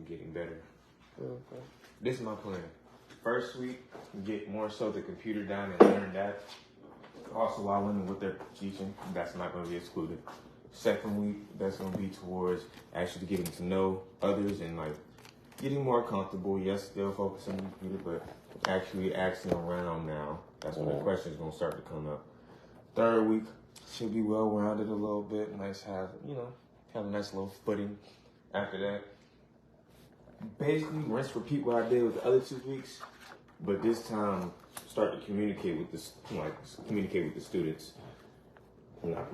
getting better. This is my plan. First week, get more so the computer down and learn that. Also, while learning what they're teaching, that's not going to be excluded. Second week, that's going to be towards actually getting to know others and like getting more comfortable. Yes, still focusing on the computer, but actually asking around now. That's when the questions going to start to come up. Third week, should be well-rounded a little bit. Nice have a nice little footing after that. Basically, rinse, repeat what I did with the other 2 weeks, but this time start to communicate with the students.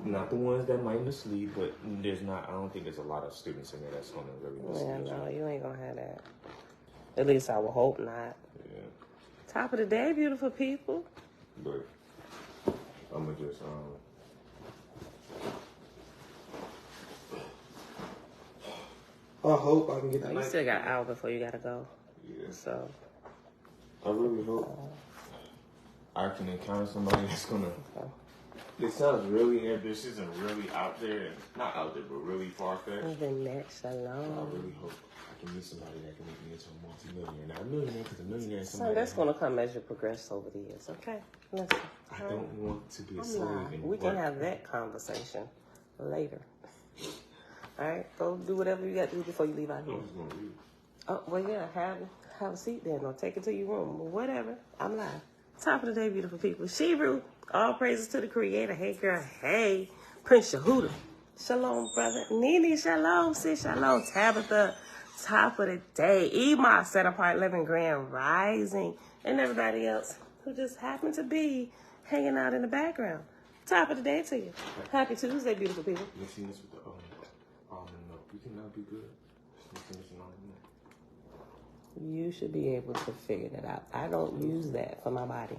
Not the ones that might mislead, but I don't think there's a lot of students in there that's going to really mislead. Yeah, no, you ain't going to have that. At least I would hope not. Yeah. Top of the day, beautiful people. But I'm going to just, I hope I can get that. You still got an hour before you got to go. Yeah. So. I really hope I can encounter somebody that's going to... It sounds really ambitious and really out there. Not out there, but really far-fetched. The next alone. I really hope I can meet somebody that can make me into a multi-millionaire. Not a millionaire, because a millionaire is somebody... So that's going to come as you progress over the years, okay? Listen. I don't want to be a slave. We can have that conversation later. All right? Go do whatever you got to do before you leave out here. I'm just going to read. Oh, well, yeah. Have a seat then or take it to your room. Whatever. I'm live. Top of the day, beautiful people. Shiru. All praises to the Creator. Hey, girl. Hey. Prince Yehuda. Shalom, brother. Nene, shalom. Sis, shalom. Tabitha. Top of the day. Ema, set apart, living grand rising. And everybody else who just happened to be hanging out in the background. Top of the day to you. Happy Tuesday, beautiful people. Mixing this with the almond milk. You think that'll be good? Just mixing almond milk. You should be able to figure that out. I don't use that for my body.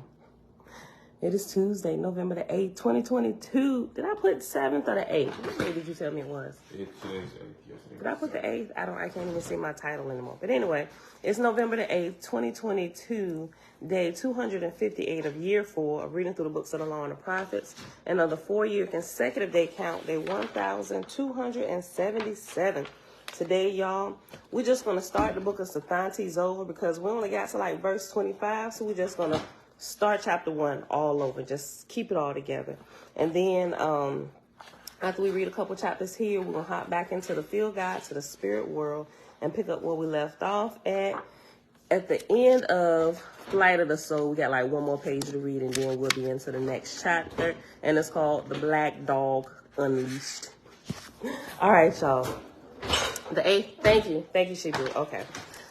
It is Tuesday, November the 8th, 2022. Did I put 7th or the 8th? What day did you tell me it was? Today's 8th, yes. Did I put the 8th? I can't even see my title anymore. But anyway, it's November the 8th, 2022, day 258 of year 4 of reading through the books of the law and the prophets. And of the 4-year consecutive day count, day 1,277. Today, y'all, we're just going to start the book of Sethantes over because we only got to like verse 25. So we're just going to start chapter 1 all over. Just keep it all together. And then after we read a couple chapters here, we're going to hop back into the field guide to the spirit world and pick up where we left off at the end of Flight of the Soul. We got like one more page to read and then we'll be into the next chapter. And it's called The Black Dog Unleashed. All right, y'all. The 8th. Thank you, Shibu. Okay.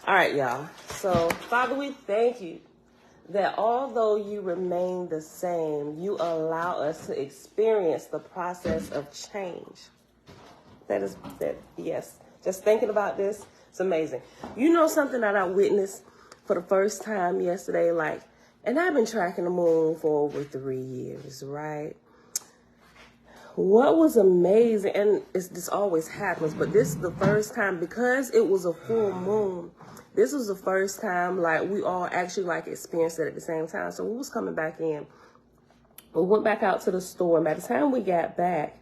All right, y'all. So, Father, we thank you that although you remain the same, you allow us to experience the process of change. Yes. Just thinking about this, it's amazing. You know something that I witnessed for the first time yesterday, and I've been tracking the moon for over 3 years, right? What was amazing, and this always happens, but this is the first time, because it was a full moon, this was the first time, we all actually, experienced it at the same time. So we was coming back in. We went back out to the store, and by the time we got back,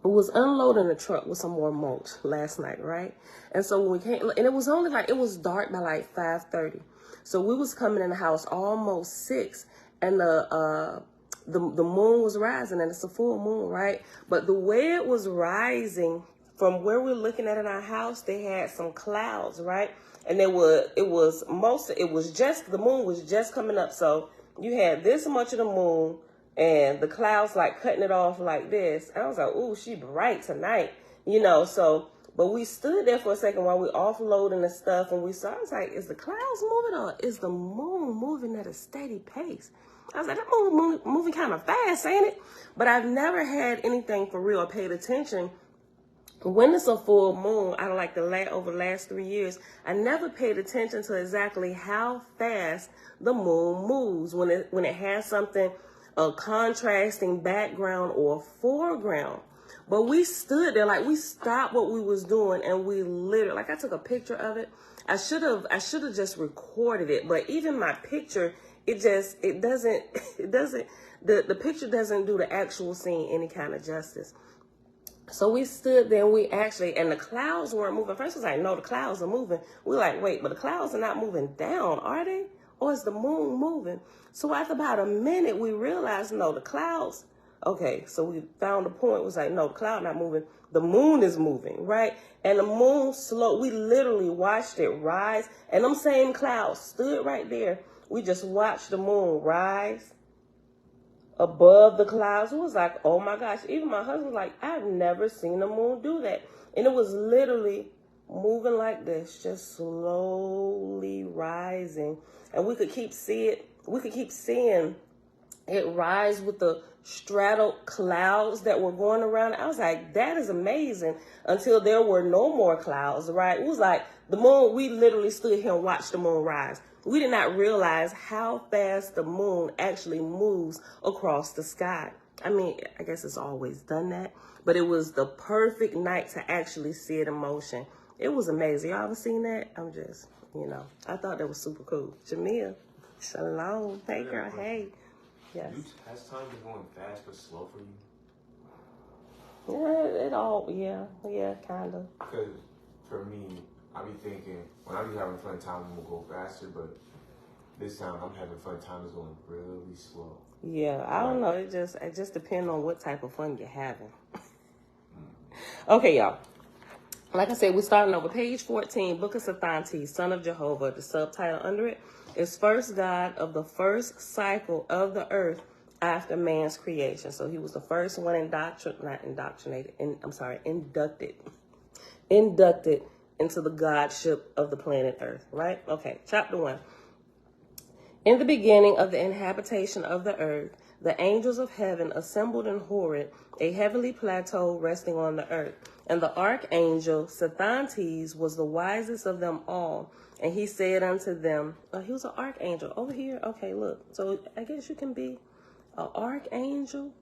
we was unloading the truck with some more mulch last night, right? And so when we came, and it was only, it was dark by, 5:30. So we was coming in the house almost 6, and the moon was rising, and it's a full moon, right? But the way it was rising from where we're looking at in our house, they had some clouds, right? And the moon was just coming up. So you had this much of the moon and the clouds cutting it off like this. And I was like, ooh, she bright tonight, but we stood there for a second while we offloading the stuff, and we saw, I was like, is the clouds moving or is the moon moving at a steady pace? I was like, that moon moving kind of fast, ain't it? But I've never had anything for real or paid attention. When it's a full moon, over the last 3 years, I never paid attention to exactly how fast the moon moves when it has something, a contrasting background or foreground. But we stood there, we stopped what we was doing, and we literally, I took a picture of it. I should have just recorded it, but even my picture, the picture doesn't do the actual scene any kind of justice. So we stood there and and the clouds weren't moving. First it was like, no, the clouds are moving. We're like, wait, but the clouds are not moving down, are they? Or is the moon moving? So after about a minute, we realized, no, the clouds. Okay, so we found the point. It was like, no, the cloud not moving. The moon is moving, right? And the moon we literally watched it rise. And them same clouds stood right there. We just watched the moon rise above the clouds. It was like, oh my gosh. Even my husband was like, I've never seen the moon do that. And it was literally moving like this, just slowly rising. And we could keep seeing it rise with the straddled clouds that were going around. I was like, that is amazing, until there were no more clouds, right? It was like the moon, we literally stood here and watched the moon rise. We did not realize how fast the moon actually moves across the sky. I mean, I guess it's always done that, but it was the perfect night to actually see it in motion. It was amazing. Y'all ever seen that? I'm just, I thought that was super cool. Jamia, shalom. Hey, girl, hey. Yes. Has time been going fast but slow for you? Yeah, kind of. Because for me, I be thinking, when I be having fun time, I'm going to go faster, but this time I'm having fun time is going really slow. Yeah, I don't know. It just depends on what type of fun you're having. Okay, y'all. Like I said, we're starting over page 14, Book of Sethantes, Son of Jehovah. The subtitle under it is First God of the First Cycle of the Earth after man's creation. So he was the first one inducted into the godship of the planet Earth, right? Okay, chapter 1. In the beginning of the inhabitation of the earth, the angels of heaven assembled in Horeb, a heavenly plateau resting on the earth. And the archangel Sethantes was the wisest of them all. And he said unto them, he was an archangel. Over here, okay, look. So I guess you can be an archangel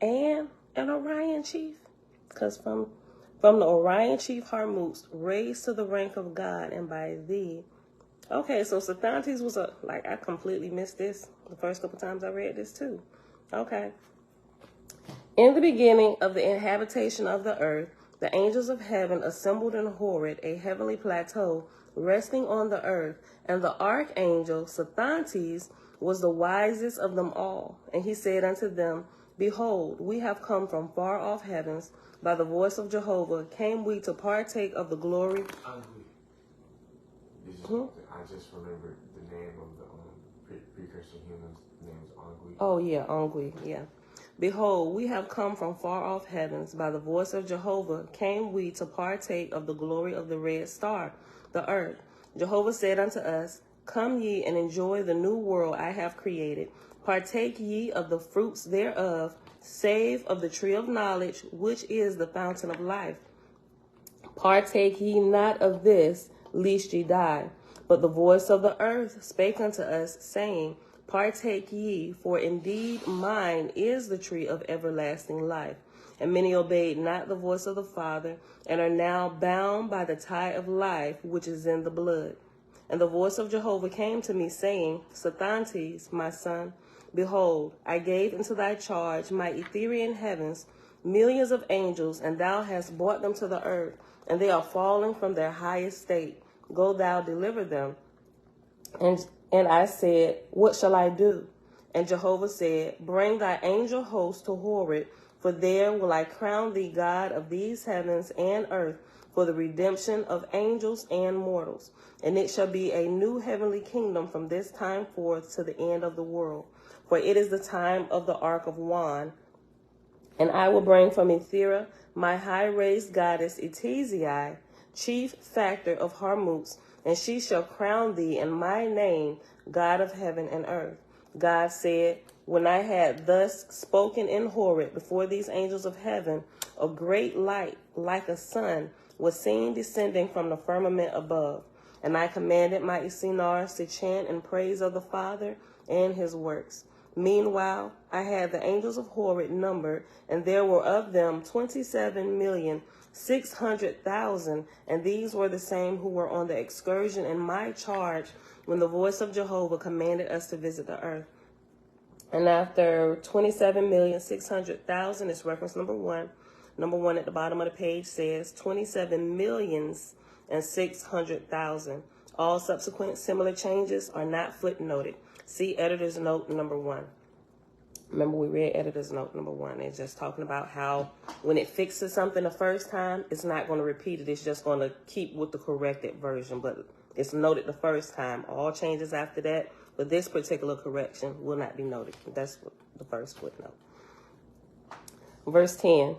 and an Orion chief. Because from the Orion chief Harmuz, raised to the rank of God, and by thee. Okay, so Sethantes was I completely missed this the first couple times I read this too. Okay. In the beginning of the inhabitation of the earth, the angels of heaven assembled in Horeb, a heavenly plateau resting on the earth, and the archangel Sethantes was the wisest of them all. And he said unto them, Behold, we have come from far off heavens. By the voice of Jehovah came we to partake of the glory. I just remembered the name of the precursor humans. The name is Ongui. Oh, yeah, Ongui, yeah. Behold, we have come from far off heavens. By the voice of Jehovah came we to partake of the glory of the red star, the earth. Jehovah said unto us, Come ye and enjoy the new world I have created. Partake ye of the fruits thereof, save of the tree of knowledge, which is the fountain of life. Partake ye not of this, lest ye die. But the voice of the earth spake unto us, saying, Partake ye, for indeed mine is the tree of everlasting life. And many obeyed not the voice of the Father, and are now bound by the tie of life which is in the blood. And the voice of Jehovah came to me, saying, Sethantes, my son, behold, I gave into thy charge my Ethereal heavens, millions of angels, and thou hast brought them to the earth, and they are falling from their high estate. Go thou deliver them. And I said, What shall I do? And Jehovah said, Bring thy angel host to Horeb, for there will I crown thee God of these heavens and earth, for the redemption of angels and mortals. And it shall be a new heavenly kingdom from this time forth to the end of the world. For it is the time of the ark of Wan. And I will bring from Ethera my high-raised goddess Etizii, chief factor of Harmuz, and she shall crown thee in my name, God of heaven and earth. God said, When I had thus spoken in Horeb before these angels of heaven, a great light, like a sun, was seen descending from the firmament above. And I commanded my Isinars to chant in praise of the Father and his works. Meanwhile, I had the angels of Horeb numbered, and there were of them 27,600,000, and these were the same who were on the excursion in my charge when the voice of Jehovah commanded us to visit the earth. And after 27,600,000 is reference number 1, Number 1 at the bottom of the page says 27,600,000. All subsequent similar changes are not footnoted. See editor's note number 1. Remember, we read editor's note number 1. It's just talking about how when it fixes something the first time, it's not going to repeat it. It's just going to keep with the corrected version. But it's noted the first time. All changes after that, but this particular correction will not be noted. That's the first footnote. Verse 10,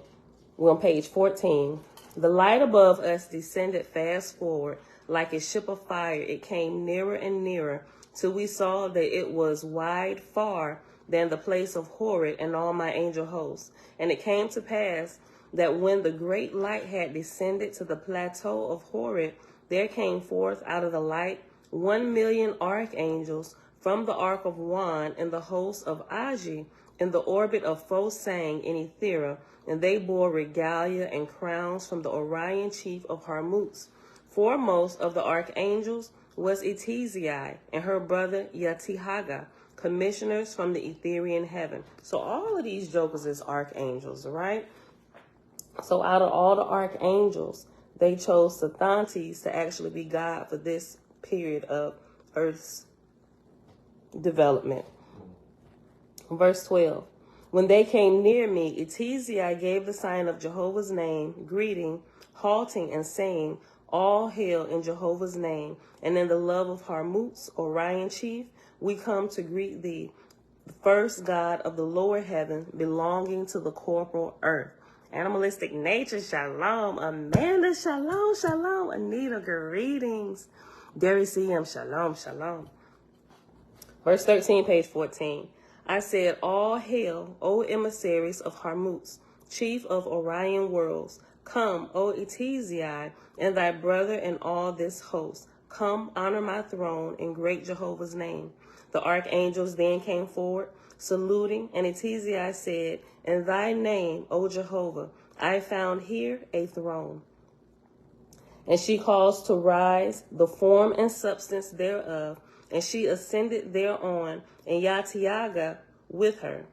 we're on page 14. The light above us descended fast forward like a ship of fire. It came nearer and nearer till we saw that it was wide far than the place of Horeb and all my angel hosts. And it came to pass that when the great light had descended to the plateau of Horeb, there came forth out of the light 1,000,000 archangels from the ark of Wan and the host of Oahspe in the orbit of Phosang in Ethera, and they bore regalia and crowns from the Orion chief of Harmutz. Foremost of the archangels was Etizai and her brother Yatihaga, commissioners from the Etherian heaven. So all of these jokers is archangels, right? So out of all the archangels, they chose Sethantes to actually be God for this period of Earth's development. Verse 12. When they came near me, Etizai gave the sign of Jehovah's name, greeting, halting, and saying, all hail in Jehovah's name, and in the love of Harmutz, Orion chief, we come to greet thee, the first God of the lower heaven, belonging to the corporal earth. Animalistic nature, shalom. Amanda, shalom, shalom. Anita, greetings. Derry CM, shalom, shalom. Verse 13, page 14. I said, all hail, O emissaries of Harmutz, chief of Orion worlds. Come, O Etizai, and thy brother and all this host. Come, honor my throne in great Jehovah's name. The archangels then came forward, saluting, and Etizai said, in thy name, O Jehovah, I found here a throne. And she caused to rise the form and substance thereof, and she ascended thereon, and Yatiaga with her.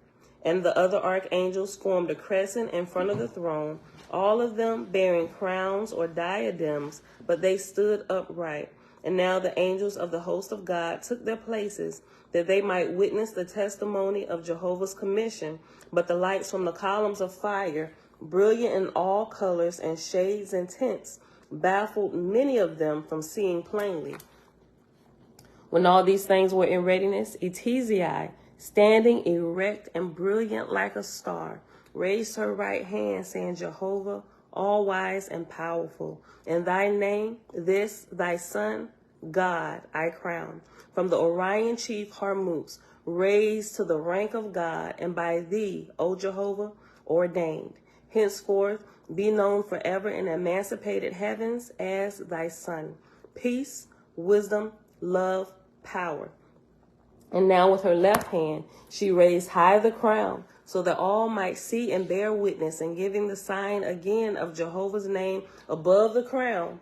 And the other archangels formed a crescent in front of the throne, all of them bearing crowns or diadems, but they stood upright. And now the angels of the host of God took their places, that they might witness the testimony of Jehovah's commission. But the lights from the columns of fire, brilliant in all colors and shades and tints, baffled many of them from seeing plainly. When all these things were in readiness, Etizai, standing erect and brilliant like a star, raised her right hand, saying, Jehovah, all wise and powerful, in thy name, this thy son, God, I crown. From the Orion chief Harmutz, raised to the rank of God, and by thee, O Jehovah, ordained. Henceforth, be known forever in emancipated heavens as thy son. Peace, wisdom, love, power. And now with her left hand, she raised high the crown, so that all might see and bear witness, and giving the sign again of Jehovah's name above the crown,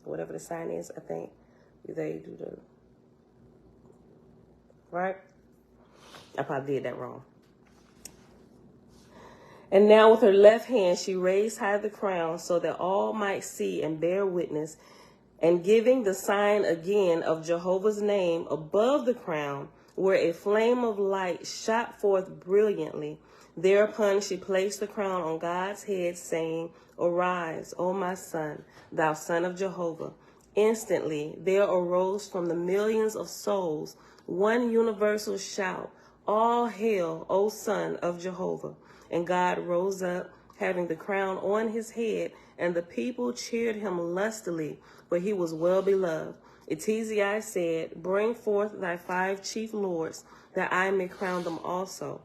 whatever the sign is, I think they do the, right? I probably did that wrong. And now with her left hand, she raised high the crown, so that all might see and bear witness, and giving the sign again of Jehovah's name above the crown, where a flame of light shot forth brilliantly. Thereupon she placed the crown on God's head, saying, Arise, O my son, thou son of Jehovah. Instantly there arose from the millions of souls one universal shout, All hail, O son of Jehovah. And God rose up, having the crown on his head, and the people cheered him lustily, for he was well beloved. Etizai said, Bring forth thy 5 chief lords, that I may crown them also.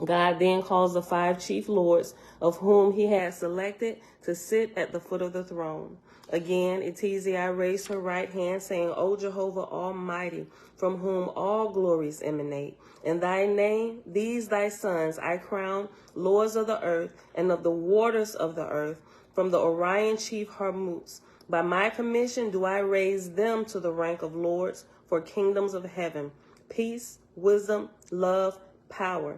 God then caused the 5 chief lords, of whom he had selected, to sit at the foot of the throne. Again, Etizai raised her right hand, saying, O Jehovah Almighty, from whom all glories emanate. In thy name, these thy sons I crown, lords of the earth, and of the waters of the earth, from the Orion chief Harmutz. By my commission do I raise them to the rank of lords for kingdoms of heaven. Peace, wisdom, love, power.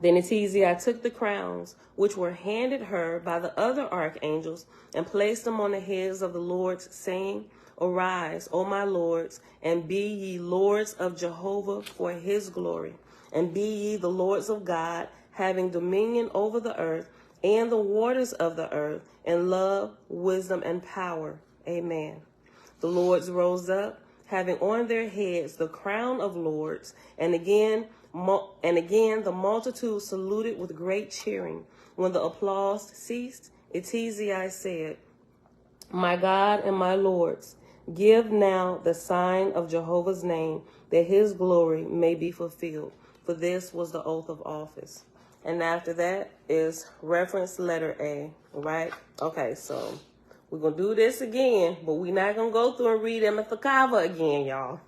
Then Etizia took the crowns, which were handed her by the other archangels, and placed them on the heads of the lords, saying, Arise, O my lords, and be ye lords of Jehovah for his glory, and be ye the lords of God, having dominion over the earth and the waters of the earth, in love, wisdom, and power. Amen. The lords rose up, having on their heads the crown of lords, and again the multitude saluted with great cheering. When the applause ceased, Etizia said, My God and my lords, give now the sign of Jehovah's name, that his glory may be fulfilled. For this was the oath of office. And after that is reference letter A, right? Okay, so we're going to do this again, but we're not going to go through and read Emethakava again, y'all.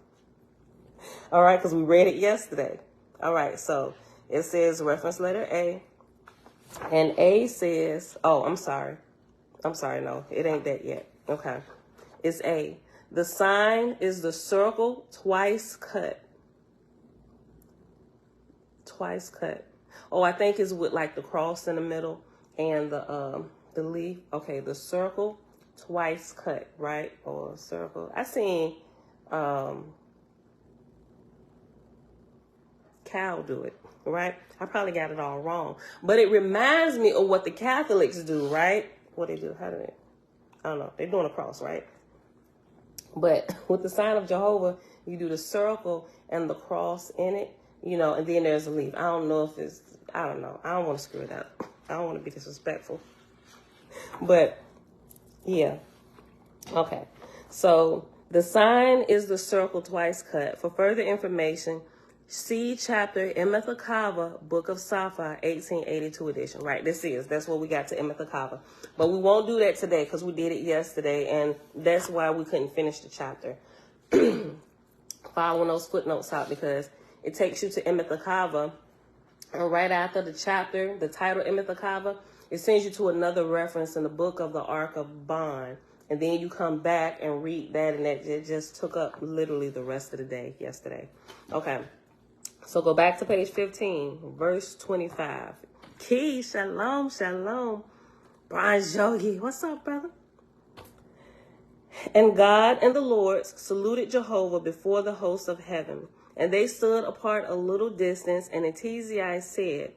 All right, because we read it yesterday. All right, so it says reference letter A. And A says, oh, I'm sorry, no, it ain't that yet. Okay, it's A. The sign is the circle twice cut. Twice cut. Oh, I think it's with like the cross in the middle and the leaf. Okay, the circle twice cut, right? Or circle. I seen Cal do it, right? I probably got it all wrong, but it reminds me of what the Catholics do, right? What they do? How do they? I don't know. They're doing a cross, right? But with the sign of Jehovah, you do the circle and the cross in it, you know, and then there's a leaf. I don't know if it's, I don't know. I don't want to screw it up. I don't want to be disrespectful. But, yeah. Okay. So, the sign is the circle twice cut. For further information, see chapter Emethakava, Book of Safa, 1882 edition. Right, that's what we got to Emethakava. But we won't do that today because we did it yesterday, and that's why we couldn't finish the chapter. Following those footnotes out, because it takes you to Emethakava, and right after the chapter, the title Emethakava, it sends you to another reference in the book of the Ark of Bond. And then you come back and read that, and that it just took up literally the rest of the day yesterday. Okay. So go back to page 15, verse 25. Key, shalom, shalom. Brian Jogi, what's up, brother? And God and the Lords saluted Jehovah before the hosts of heaven. And they stood apart a little distance, and Etizia said,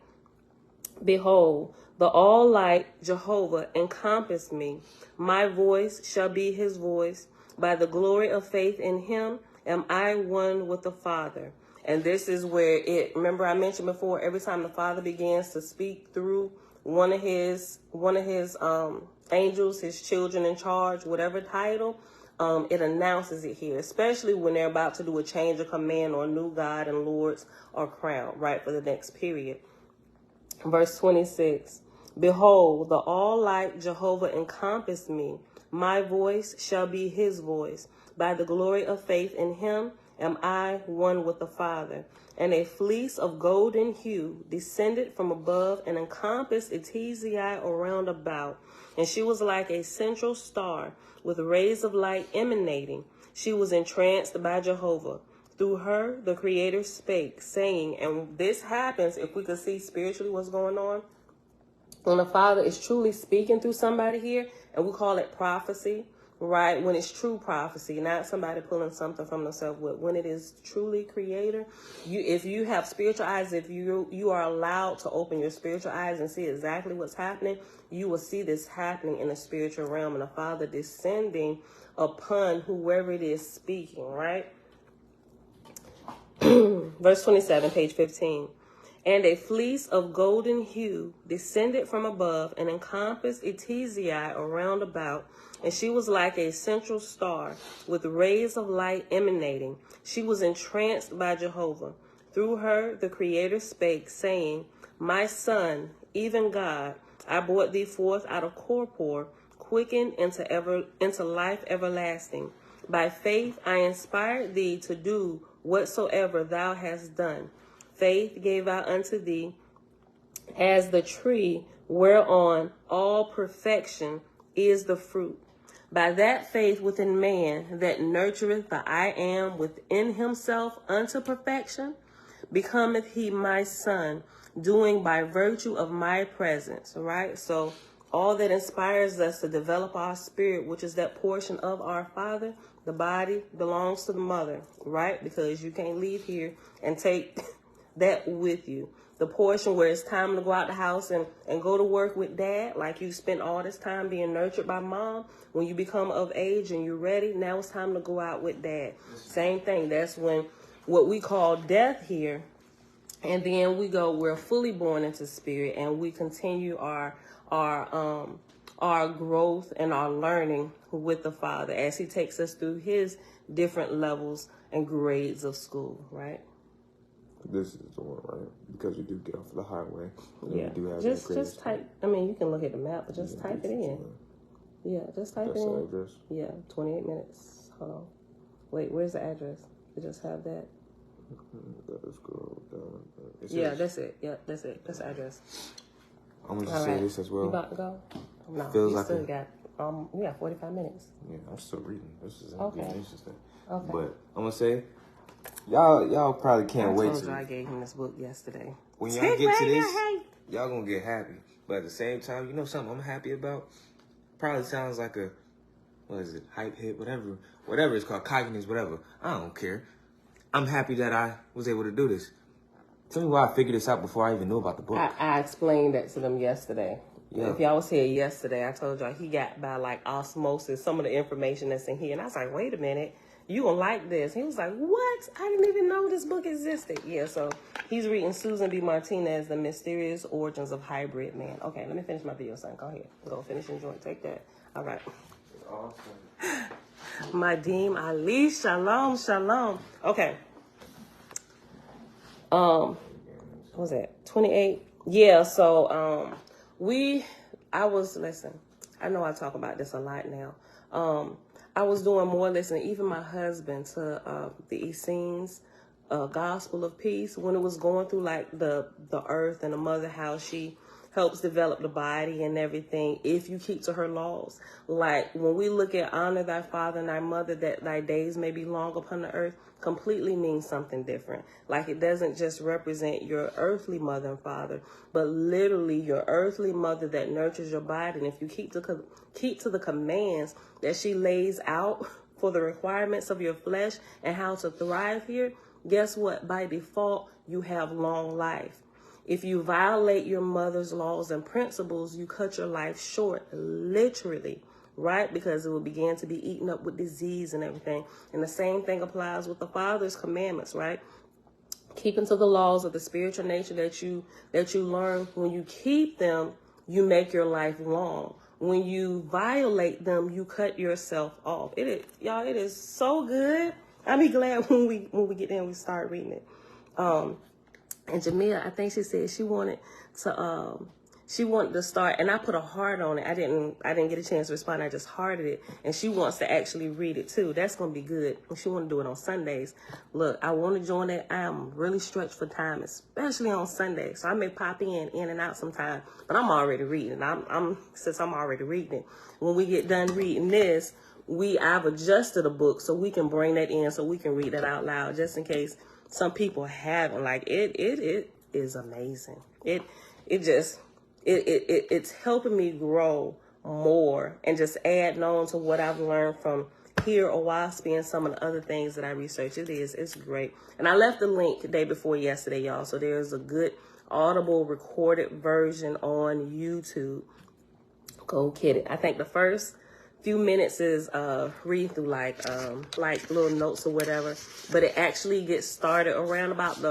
Behold, the all-light Jehovah encompassed me. My voice shall be his voice. By the glory of faith in him am I one with the Father. And this is where remember I mentioned before, every time the Father begins to speak through one of his angels, his children in charge, whatever title, it announces it here, especially when they're about to do a change of command or new God and Lords or crown, right, for the next period. Verse 26, Behold, the all-light Jehovah encompassed me. My voice shall be his voice. By the glory of faith in him am I one with the Father. And a fleece of golden hue descended from above and encompassed Etizia around about. And she was like a central star with rays of light emanating. She was entranced by Jehovah. Through her, the Creator spake, saying, and this happens if we could see spiritually what's going on. When the Father is truly speaking through somebody here, and we call it prophecy, right? When it's true prophecy, not somebody pulling something from themselves. When it is truly Creator, if you have spiritual eyes, if you are allowed to open your spiritual eyes and see exactly what's happening, you will see this happening in the spiritual realm, and the Father descending upon whoever it is speaking, right? Verse 27, page 15. And a fleece of golden hue descended from above and encompassed Etizia around about, and she was like a central star with rays of light emanating. She was entranced by Jehovah. Through her, the Creator spake, saying, My son, even God, I brought thee forth out of torpor, quickened into life everlasting. By faith I inspired thee to do whatsoever thou hast done. Faith gave out unto thee as the tree whereon all perfection is the fruit. By that faith within man that nurtureth the I am within himself unto perfection, becometh he my son, doing by virtue of my presence, right? So all that inspires us to develop our spirit, which is that portion of our Father, the body belongs to the mother, right? Because you can't leave here and take that with you. The portion where it's time to go out the house and go to work with dad, like you spent all this time being nurtured by mom. When you become of age and you're ready, now it's time to go out with dad. Same thing. That's when what we call death here. And then we're fully born into spirit, and we continue our growth and our learning with the Father as he takes us through his different levels and grades of school, right? This is the one, right? Because you do get off the highway. Yeah. You do have just type. I mean, you can look at the map, but just type it in. Yeah, just type it in. That's the address? Yeah, 28 minutes. Hold on. Wait, where's the address? We just have that. Let's scroll down. Yeah, that's it. Yeah, that's it. That's the address. I'm going to say this as well. You about to go? No, Feels you like still got, we got 45 minutes. Yeah, I'm still reading. This is Okay. interesting. Okay. But I'm going to say, y'all probably can't wait I told you to. I gave him this book yesterday. When y'all get to this, y'all going to get happy. But at the same time, you know something I'm happy about? Probably sounds like a, what is it, hype hit, whatever it's called, cockiness, whatever. I don't care. I'm happy that I was able to do this. Tell me why I figured this out before I even knew about the book. I explained that to them yesterday. Yeah. If y'all was here yesterday, I told y'all he got by like osmosis some of the information that's in here. And I was like, wait a minute, you gonna like this. He was like, what? I didn't even know this book existed. Yeah, so he's reading Susan B. Martinez, The Mysterious Origins of Hybrid Man. Okay, let me finish my video, son. Go ahead. Go finish enjoying. Take that. All right. Awesome. Madim Ali, shalom, shalom. Okay. What was that? 28? Yeah, so listen, I know I talk about this a lot now. I was doing more listening, even my husband, to the Essenes Gospel of Peace, when it was going through like the earth and the mother, how she helps develop the body and everything if you keep to her laws. Like when we look at honor thy father and thy mother, that thy days may be long upon the earth, completely means something different. Like it doesn't just represent your earthly mother and father, but literally your earthly mother that nurtures your body. And if you keep to the commands that she lays out for the requirements of your flesh and how to thrive here, guess what? By default, you have long life. If you violate your mother's laws and principles, you cut your life short, literally, right? Because it will begin to be eaten up with disease and everything. And the same thing applies with the Father's commandments, right? Keeping to the laws of the spiritual nature that you learn. When you keep them, you make your life long. When you violate them, you cut yourself off. It is so good. I'll be glad when we get there and we start reading it. And Jamia, I think she said she wanted to start, and I put a heart on it. I didn't get a chance to respond. I just hearted it, and she wants to actually read it too. That's gonna be good. And she want to do it on Sundays. Look, I want to join that. I am really stretched for time, especially on Sundays. So I may pop in and out sometime, but I'm already reading. Since I'm already reading it. When we get done reading this, I've adjusted a book so we can bring that in, so we can read that out loud, just in case some people haven't. Like it is amazing. It's helping me grow more and just add on to what I've learned from here, Oahspe, and some of the other things that I researched. It's great. And I left the link the day before yesterday, y'all. So there's a good audible recorded version on YouTube. Go get it. I think the first few minutes is read through like little notes or whatever, but it actually gets started around about the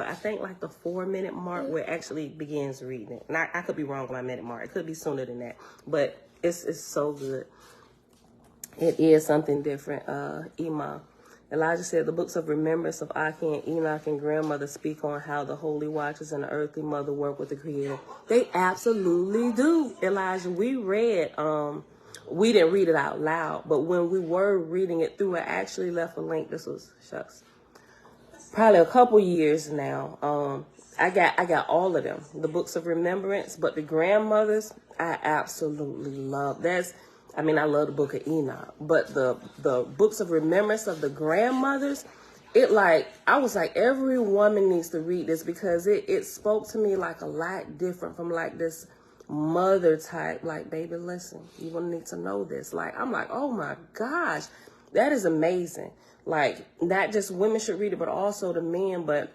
4-minute mark where it actually begins reading it. And I could be wrong with my minute mark. It could be sooner than that, but it's so good. It is something different. Imam Elijah said the books of remembrance of Aki and Enoch and grandmother speak on how the holy watchers and the earthly mother work with the Creator. They absolutely do, Elijah. We read we didn't read it out loud, but when we were reading it through, I actually left a link. This was probably a couple years now. I got all of them, the books of remembrance, but the grandmothers, I absolutely love. I love the book of Enoch, but the books of remembrance of the grandmothers, I was like, every woman needs to read this because it spoke to me like a lot different from like this mother type, like, baby, listen, you gonna need to know this. Like, I'm like, oh my gosh, that is amazing. Like, not just women should read it, but also the men. But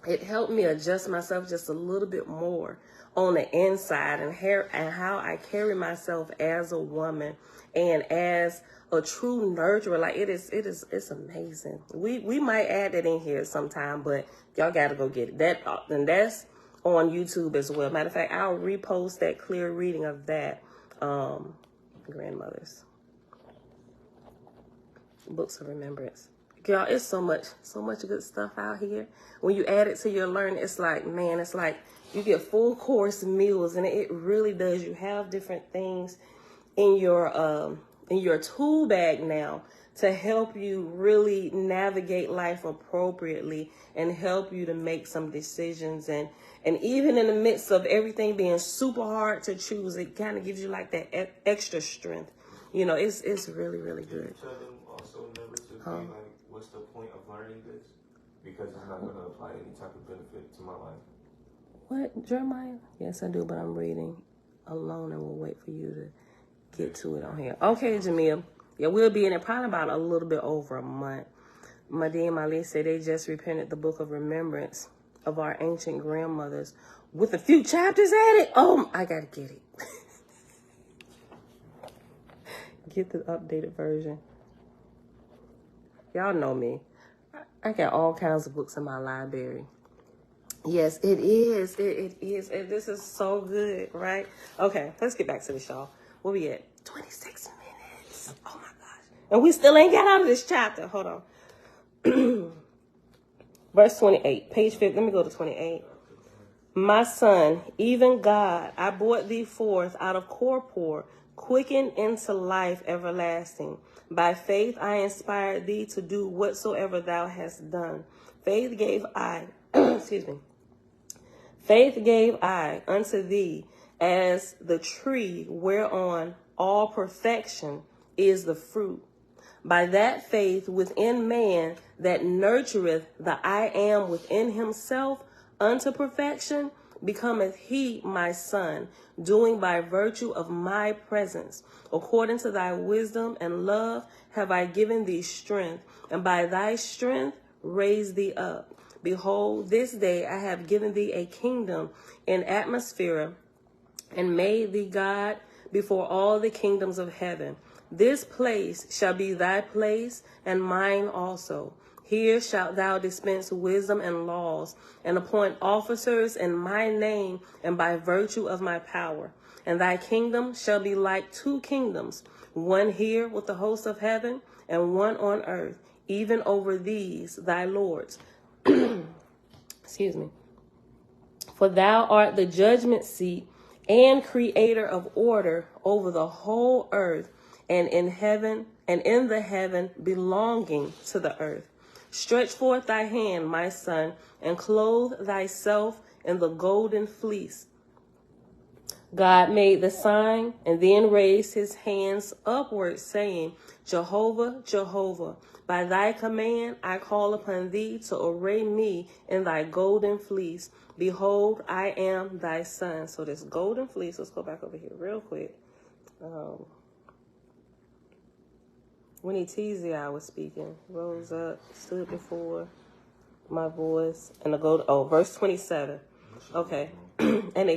it helped me adjust myself just a little bit more on the inside and how I carry myself as a woman and as a true nurturer. Like, it's amazing. We might add that in here sometime, but y'all gotta go get it. And that's on YouTube as well. Matter of fact, I'll repost that clear reading of that. Grandmothers. Books of Remembrance. Girl, it's so much good stuff out here. When you add it to your learning, it's like, man, it's like you get full course meals, and it really does. You have different things in your tool bag now to help you really navigate life appropriately and help you to make some decisions. And even in the midst of everything being super hard to choose, it kind of gives you like that extra strength. You know, it's really, really good. Tell them also never to be like, what's the point of learning this? Because it's not going to apply any type of benefit to my life. What, Jeremiah? Yes, I do, but I'm reading alone and we'll wait for you to get to it on here. Okay, Jamil. Yeah, we'll be in it probably about a little bit over a month. Madi and Mali said they just reprinted the Book of Remembrance of our ancient grandmothers with a few chapters added. Oh, I got to get it. Get the updated version. Y'all know me. I got all kinds of books in my library. Yes, it is. It is. And this is so good, right? Okay, let's get back to the show. Where we at? 26 minutes. Oh my gosh. And we still ain't got out of this chapter. Hold on. Verse 28. Page 50. Let me go to 28. My son, even God, I brought thee forth out of torpor, quickened into life everlasting. By faith I inspired thee to do whatsoever thou hast done. Faith gave I, excuse me. Faith gave I unto thee as the tree whereon all perfection is the fruit. By that faith within man that nurtureth the I am within himself unto perfection, becometh he my son, doing by virtue of my presence. According to thy wisdom and love have I given thee strength, and by thy strength raised thee up. Behold, this day I have given thee a kingdom in atmosphere, and made thee God before all the kingdoms of heaven. This place shall be thy place, and mine also. Here shalt thou dispense wisdom and laws, and appoint officers in my name and by virtue of my power. And thy kingdom shall be like two kingdoms, one here with the host of heaven, and one on earth, even over these thy lords. Excuse me. For thou art the judgment seat and creator of order over the whole earth, and in heaven and in the heaven belonging to the earth. Stretch forth thy hand, my son, and clothe thyself in the golden fleece. God made the sign and then raised his hands upward, saying, Jehovah, Jehovah, by thy command I call upon thee to array me in thy golden fleece. Behold, I am thy son. So this golden fleece, let's go back over here real quick. When I was speaking, rose up, stood before my voice, and the gold. Oh, verse 27. Okay, and a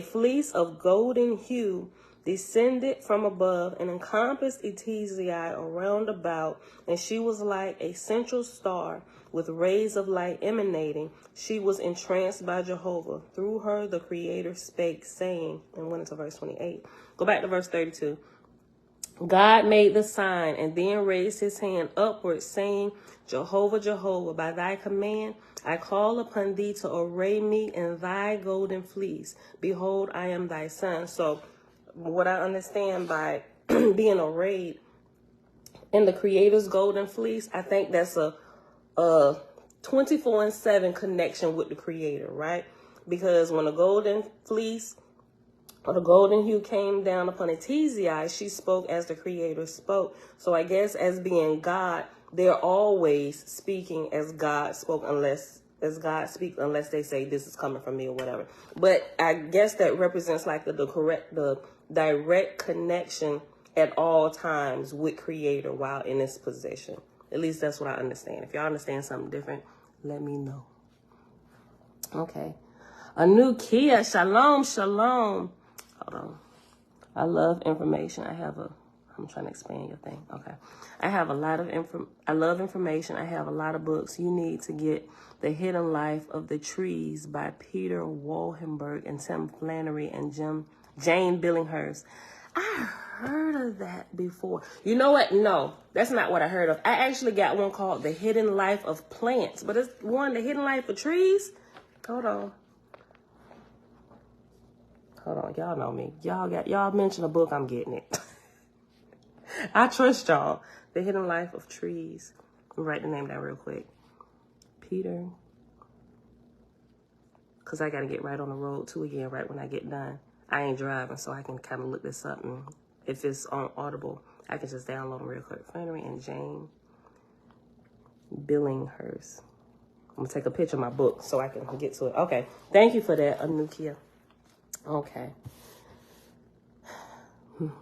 fleece of golden hue descended from above and encompassed Etizia around about, and she was like a central star with rays of light emanating. She was entranced by Jehovah. Through her, the Creator spake, saying, and went into verse 28. Go back to verse 32. God made the sign and then raised his hand upward, saying, Jehovah, Jehovah, by thy command I call upon thee to array me in thy golden fleece. Behold, I am thy son. So what I understand by being arrayed in the Creator's golden fleece, I think that's a 24/7 connection with the Creator, right? Because when the golden fleece or the golden hue came down upon Etizia, she spoke as the Creator spoke. So I guess as being God, they're always speaking as God spoke, unless they say this is coming from me or whatever. But I guess that represents like the direct connection at all times with Creator while in this position. At least that's what I understand. If y'all understand something different, let me know. Okay. A new Kia. Shalom, shalom. Hold on. I love information. I'm trying to expand your thing. Okay. I have a lot of I love information. I have a lot of books. You need to get The Hidden Life of the Trees by Peter Wolhenberg and Tim Flannery and Jane Billinghurst. I heard of that before. You know what? No, that's not what I heard of. I actually got one called The Hidden Life of Plants, but it's one, The Hidden Life of Trees. Hold on. Y'all know me. Y'all mention a book, I'm getting it. I trust y'all. The Hidden Life of Trees. Let me write the name down real quick. Peter. Because I got to get right on the road too again right when I get done. I ain't driving, so I can kind of look this up. And if it's on Audible, I can just download them real quick. Flannery and Jane Billinghurst. I'm going to take a picture of my book so I can get to it. Okay. Thank you for that, Anukia. Okay.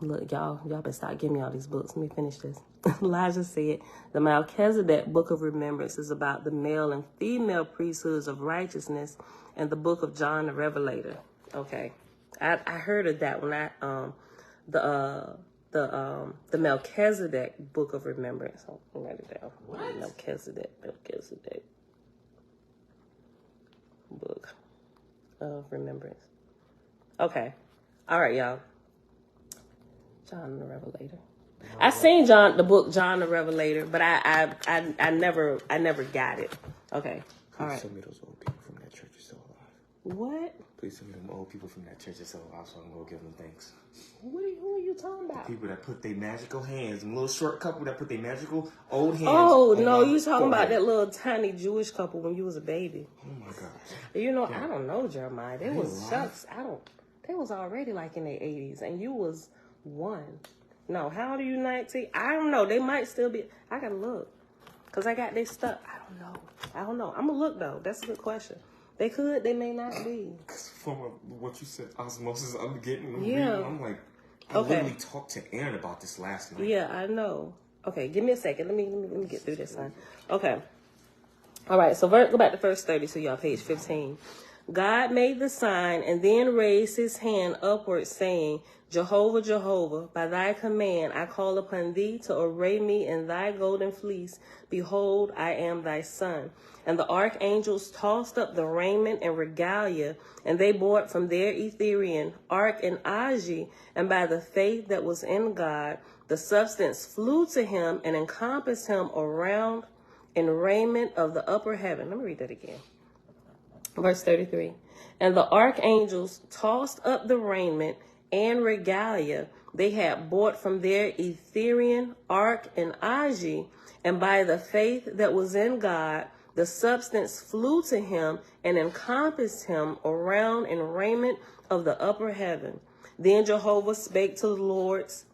Look, y'all better start giving me all these books. Let me finish this. Elijah said, the Melchizedek Book of Remembrance is about the male and female priesthoods of righteousness, and the Book of John the Revelator. Okay. I heard of that when the Melchizedek Book of Remembrance. I'll write it down. What? Melchizedek Book of Remembrance. Okay. All right, y'all. John the Revelator. I seen the book John the Revelator, but I never got it. Okay. All right. Please send me those old people from that church are still alive. What? Please send me them old people from that church are still alive so I can go give them thanks. Who are you talking about? People that put their magical hands, a little short couple that put their magical old hands. Oh no, you talking about that little tiny Jewish couple when you was a baby? Oh my gosh. You know, I don't know, Jeremiah. They was shucks. They was already like in their 80s, and you was 1. No, how old are you? 19? I don't know. They might still be. I gotta look, cause I got they stuck. I don't know. I'm gonna look though. That's a good question. They could. They may not be. From what you said, osmosis, I'm getting. Yeah. I'm like, I literally talked to Aaron about this last night. Yeah, I know. Okay, give me a second. Let me get through this one. Okay. All right. So go back to verse 32, y'all. Page 15. God made the sign and then raised his hand upward, saying, Jehovah, Jehovah, by thy command I call upon thee to array me in thy golden fleece. Behold, I am thy son. And the archangels tossed up the raiment and regalia, and they bore from their Etherian ark and Aji, and by the faith that was in God, the substance flew to him and encompassed him around in raiment of the upper heaven. Let me read that again. Verse 33. And the archangels tossed up the raiment and regalia they had bought from their Etherian ark and Aji, and by the faith that was in God, the substance flew to him and encompassed him around in raiment of the upper heaven. Then Jehovah spake to the Lords,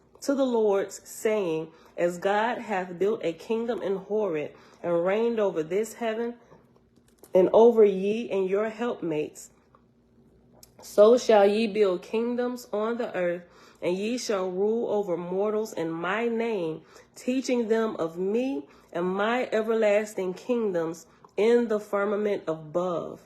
saying, As God hath built a kingdom in Horeb, and reigned over this heaven, and over ye and your helpmates, so shall ye build kingdoms on the earth, and ye shall rule over mortals in my name, teaching them of me and my everlasting kingdoms in the firmament above.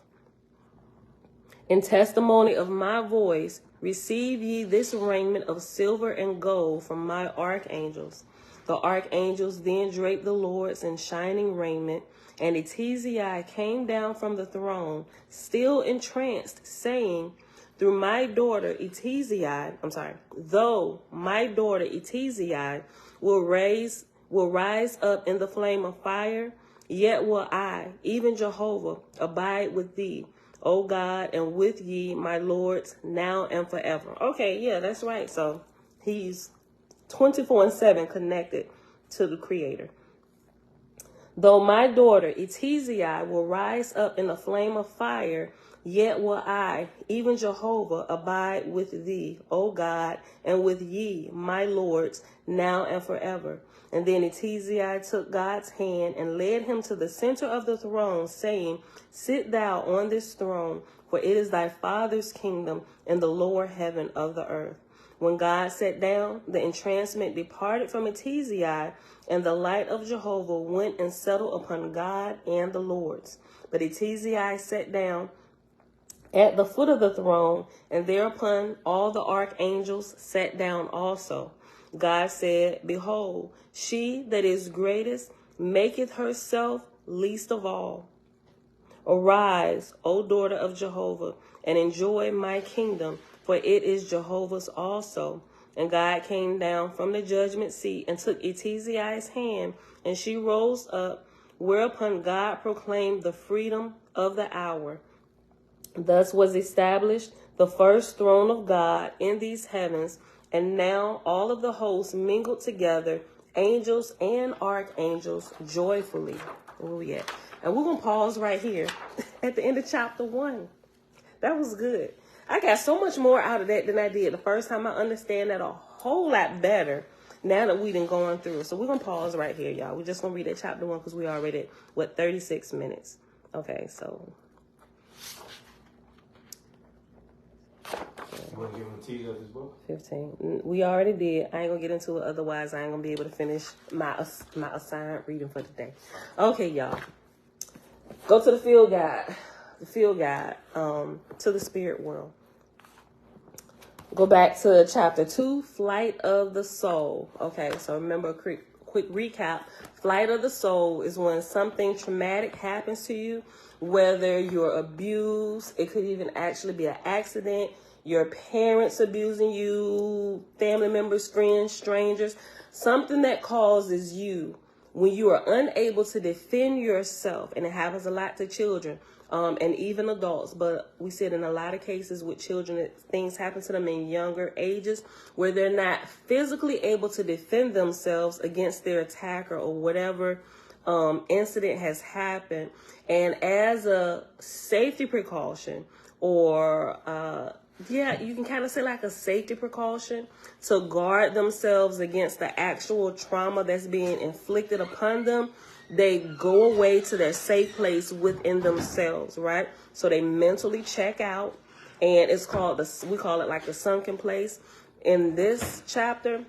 In testimony of my voice, receive ye this raiment of silver and gold from my archangels. The archangels then draped the Lords in shining raiment, and Etizai came down from the throne, still entranced, saying, though my daughter Etizai will rise up in the flame of fire, yet will I, even Jehovah, abide with thee, O God, and with ye, my lords, now and forever. Okay, yeah, that's right. So he's 24/7 connected to the Creator. Though my daughter Etizai will rise up in the flame of fire, yet will I, even Jehovah, abide with thee, O God, and with ye, my lords, now and forever. And then Etizai took God's hand and led him to the center of the throne, saying, "Sit thou on this throne, for it is thy father's kingdom in the lower heaven of the earth." When God sat down, the entrancement departed from Etizai, and the light of Jehovah went and settled upon God and the Lords. But Etizai sat down at the foot of the throne, and thereupon all the archangels sat down also. God said, "Behold, she that is greatest maketh herself least of all. Arise, O daughter of Jehovah, and enjoy my kingdom, for it is Jehovah's also." And God came down from the judgment seat and took Etizai's hand, and she rose up, whereupon God proclaimed the freedom of the hour. Thus was established the first throne of God in these heavens, and now all of the hosts mingled together, angels and archangels, joyfully. Oh, yeah. And we're going to pause right here at the end of chapter 1. That was good. I got so much more out of that than I did the first time. I understand that a whole lot better now that we done gone through. So we're going to pause right here, y'all. We're just going to read that chapter 1 because we already at, 36 minutes. Okay, so. You want to give them a teaser of this book? 15. We already did. I ain't going to get into it. Otherwise, I ain't going to be able to finish my assigned reading for today. Okay, y'all. Go to the field guide. The field guide to the spirit world. Go back to chapter 2, Flight of the Soul. Okay, so remember a quick recap. Flight of the soul is when something traumatic happens to you, whether you're abused, it could even actually be an accident, your parents abusing you, family members, friends, strangers, something that causes you when you are unable to defend yourself, and it happens a lot to children and even adults, but we said in a lot of cases with children, things happen to them in younger ages where they're not physically able to defend themselves against their attacker or whatever incident has happened. And as a safety precaution or you can kind of say like a safety precaution to guard themselves against the actual trauma that's being inflicted upon them, they go away to their safe place within themselves, right? So they mentally check out, and it's called we call it like the sunken place. In this chapter,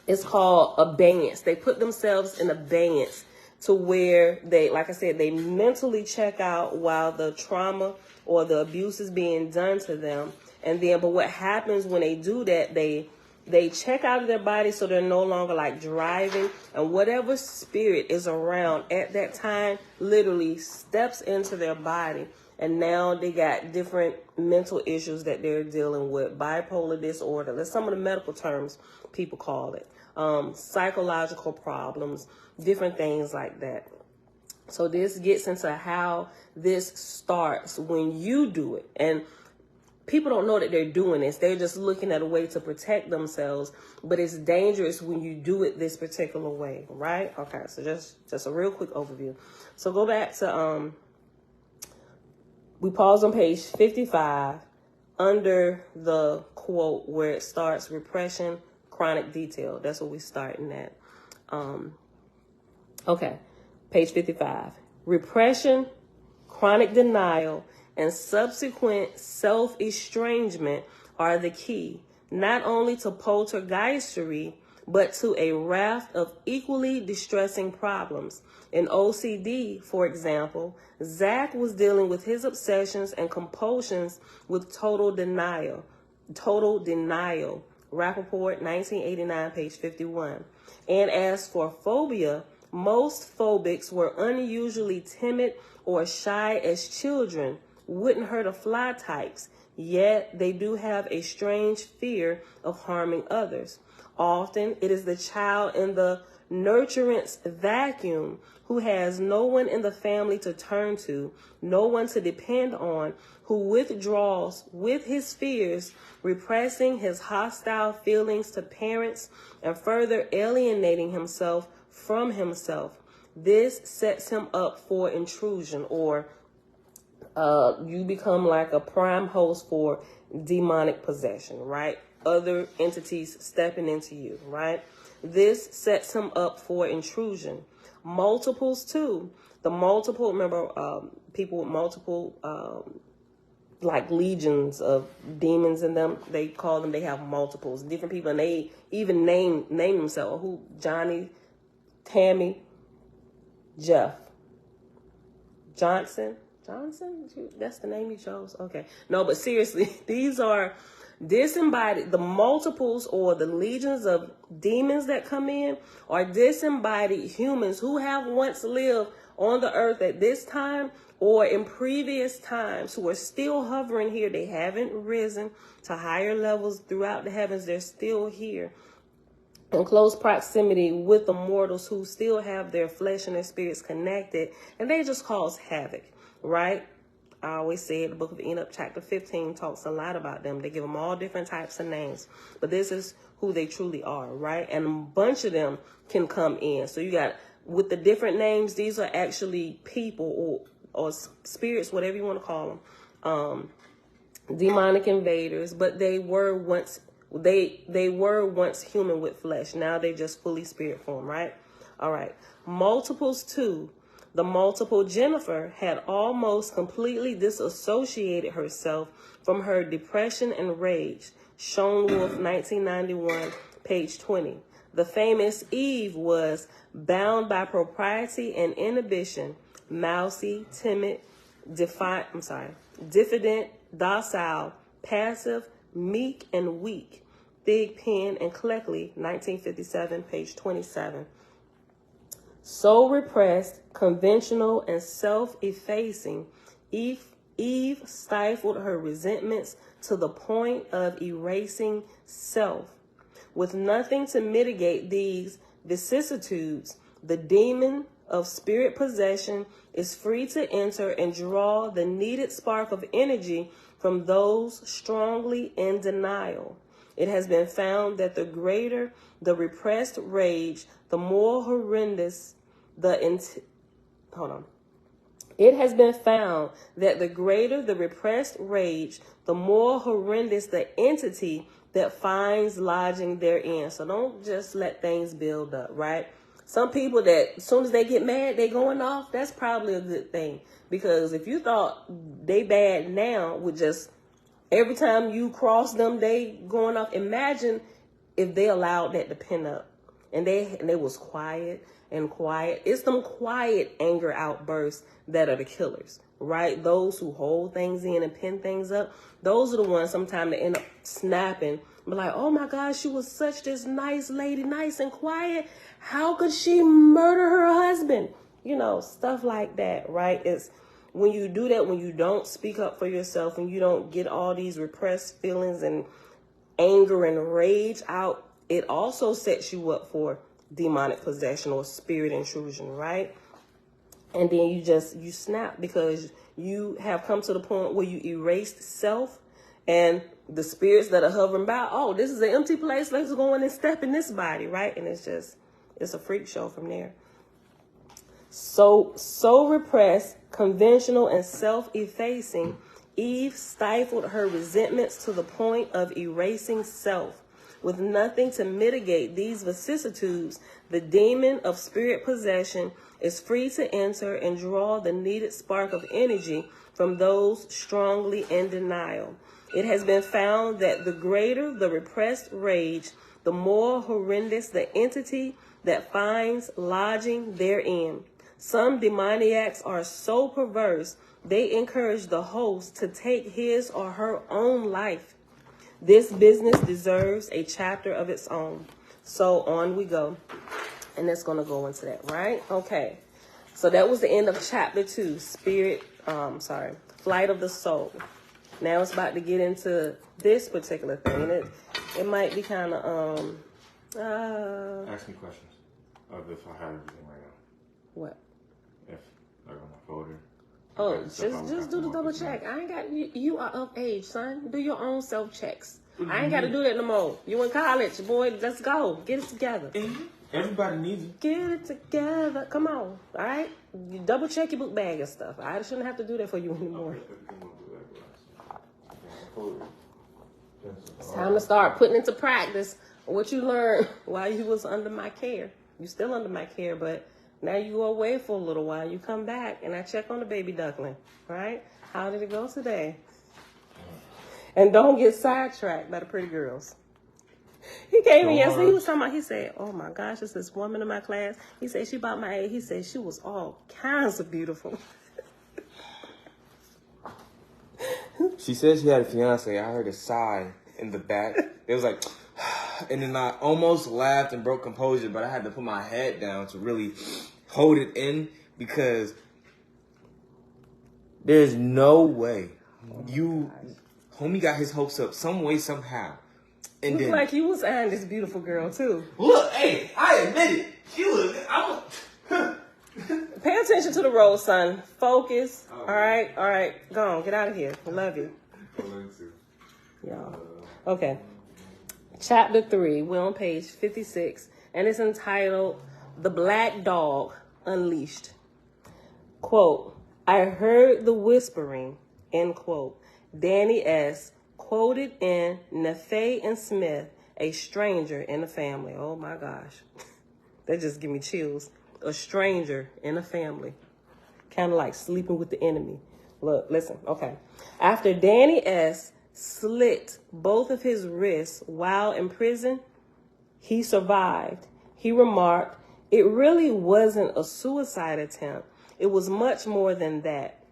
it's called abeyance. They put themselves in abeyance to where they, like I said, they mentally check out while the trauma or the abuse is being done to them. And then, but what happens when they do that, they check out of their body so they're no longer like driving, and whatever spirit is around at that time literally steps into their body, and now they got different mental issues that they're dealing with. Bipolar disorder, that's some of the medical terms people call it. Psychological problems, different things like that. So this gets into how this starts when you do it. And people don't know that they're doing this. They're just looking at a way to protect themselves. But it's dangerous when you do it this particular way, right? Okay, so just a real quick overview. So go back to, we pause on page 55 under the quote where it starts, repression, chronic detail. That's what we're starting at. Okay, page 55. Repression, chronic denial, and subsequent self-estrangement are the key, not only to poltergeistery, but to a raft of equally distressing problems. In OCD, for example, Zach was dealing with his obsessions and compulsions with total denial. Rappaport, 1989, page 51. And as for phobia, most phobics were unusually timid or shy as children, wouldn't hurt a fly types, yet they do have a strange fear of harming others. Often it is the child in the nurturance vacuum who has no one in the family to turn to, no one to depend on, who withdraws with his fears, repressing his hostile feelings to parents and further alienating himself from himself. This sets him up for intrusion, or you become like a prime host for demonic possession, right? Other entities stepping into you, right? This sets him up for intrusion. Multiples too. The multiple, remember, people with multiple, like legions of demons in them, they call them, they have multiples, different people, and they even name themselves. Who? Johnny, Tammy, Jeff, Johnson, that's the name you chose? Okay. No, but seriously, these are disembodied, the multiples or the legions of demons that come in are disembodied humans who have once lived on the earth at this time or in previous times, who are still hovering here. They haven't risen to higher levels throughout the heavens. They're still here in close proximity with the mortals who still have their flesh and their spirits connected, and they just cause havoc, right? I always say the book of Enoch chapter 15 talks a lot about them. They give them all different types of names, but this is who they truly are, right? And a bunch of them can come in. So you got, with the different names, these are actually people or spirits, whatever you want to call them, demonic invaders, but they were once human with flesh. Now they just fully spirit form, right? All right. Multiples too. The multiple Jennifer had almost completely disassociated herself from her depression and rage. Sean Wolf, 1991, page 20. The famous Eve was bound by propriety and inhibition, mousy, timid, diffident, docile, passive, meek, and weak. Thig, Penn, and Cleckley, 1957, page 27. So repressed, conventional, and self-effacing, Eve stifled her resentments to the point of erasing self. With nothing to mitigate these vicissitudes, the demon of spirit possession is free to enter and draw the needed spark of energy from those strongly in denial. It has been found that the greater the repressed rage, the more horrendous It has been found that the greater the repressed rage, the more horrendous the entity that finds lodging therein. So don't just let things build up, right? Some people that as soon as they get mad, they going off. That's probably a good thing. Because if you thought they bad now with just every time you cross them, they going off. Imagine if they allowed that to pin up and they was quiet and quiet. It's them quiet anger outbursts that are the killers, right? Those who hold things in and pin things up, those are the ones sometimes that end up snapping. Be like, oh my God, she was such this nice lady, nice and quiet. How could she murder her husband? You know, stuff like that, right? It's when you do that, when you don't speak up for yourself and you don't get all these repressed feelings and anger and rage out, it also sets you up for demonic possession or spirit intrusion, right? And then you snap because you have come to the point where you erased self and the spirits that are hovering by. Oh, this is an empty place. Let's go in and step in this body, right? And it's a freak show from there. So repressed, conventional, and self-effacing, Eve stifled her resentments to the point of erasing self. With nothing to mitigate these vicissitudes, the demon of spirit possession is free to enter and draw the needed spark of energy from those strongly in denial. It has been found that the greater the repressed rage, the more horrendous the entity that finds lodging therein. Some demoniacs are so perverse, they encourage the host to take his or her own life. This business deserves a chapter of its own. So on we go. And that's going to go into that, right? Okay. So that was the end of chapter 2, Flight of the Soul. Now it's about to get into this particular thing. It might be kind of, Ask me questions of if I have everything right now. What? If I got my folder. Oh, just do the double check. I ain't got you are of age, son. Do your own self checks. Mm-hmm. I ain't got to do that no more. You in college, boy. Let's go. Get it together. Mm-hmm. Everybody needs it. Get it together. Come on. All right. You double check your book bag and stuff. I shouldn't have to do that for you anymore. It's time to start putting into practice What you learned while you was under my care. You still under my care, but now you go away for a little while. You come back, and I check on the baby duckling, right? How did it go today? And don't get sidetracked by the pretty girls. He came in yesterday. He was talking about, he said, oh my gosh, it's this woman in my class. He said, she about my age. He said, she was all kinds of beautiful. She said she had a fiance. I heard a sigh in the back. It was like, and then I almost laughed and broke composure, but I had to put my head down to really hold it in because there's no way homie got his hopes up some way, somehow. And Looked then, like you was eyeing this beautiful girl, too. look, hey, I admit it. She was, Pay attention to the road, son. Focus. All right. Go on. Get out of here. I love you. Y'all. Okay. Chapter 3. We're on page 56. And it's entitled, The Black Dog Unleashed. Quote, I heard the whispering, end quote. Danny S. quoted in Neffe and Smith, A Stranger in the Family. Oh, my gosh. That just give me chills. A stranger in a family. Kind of like sleeping with the enemy. Look, listen, okay. After Danny S. slit both of his wrists while in prison, he survived. He remarked, it really wasn't a suicide attempt. It was much more than that.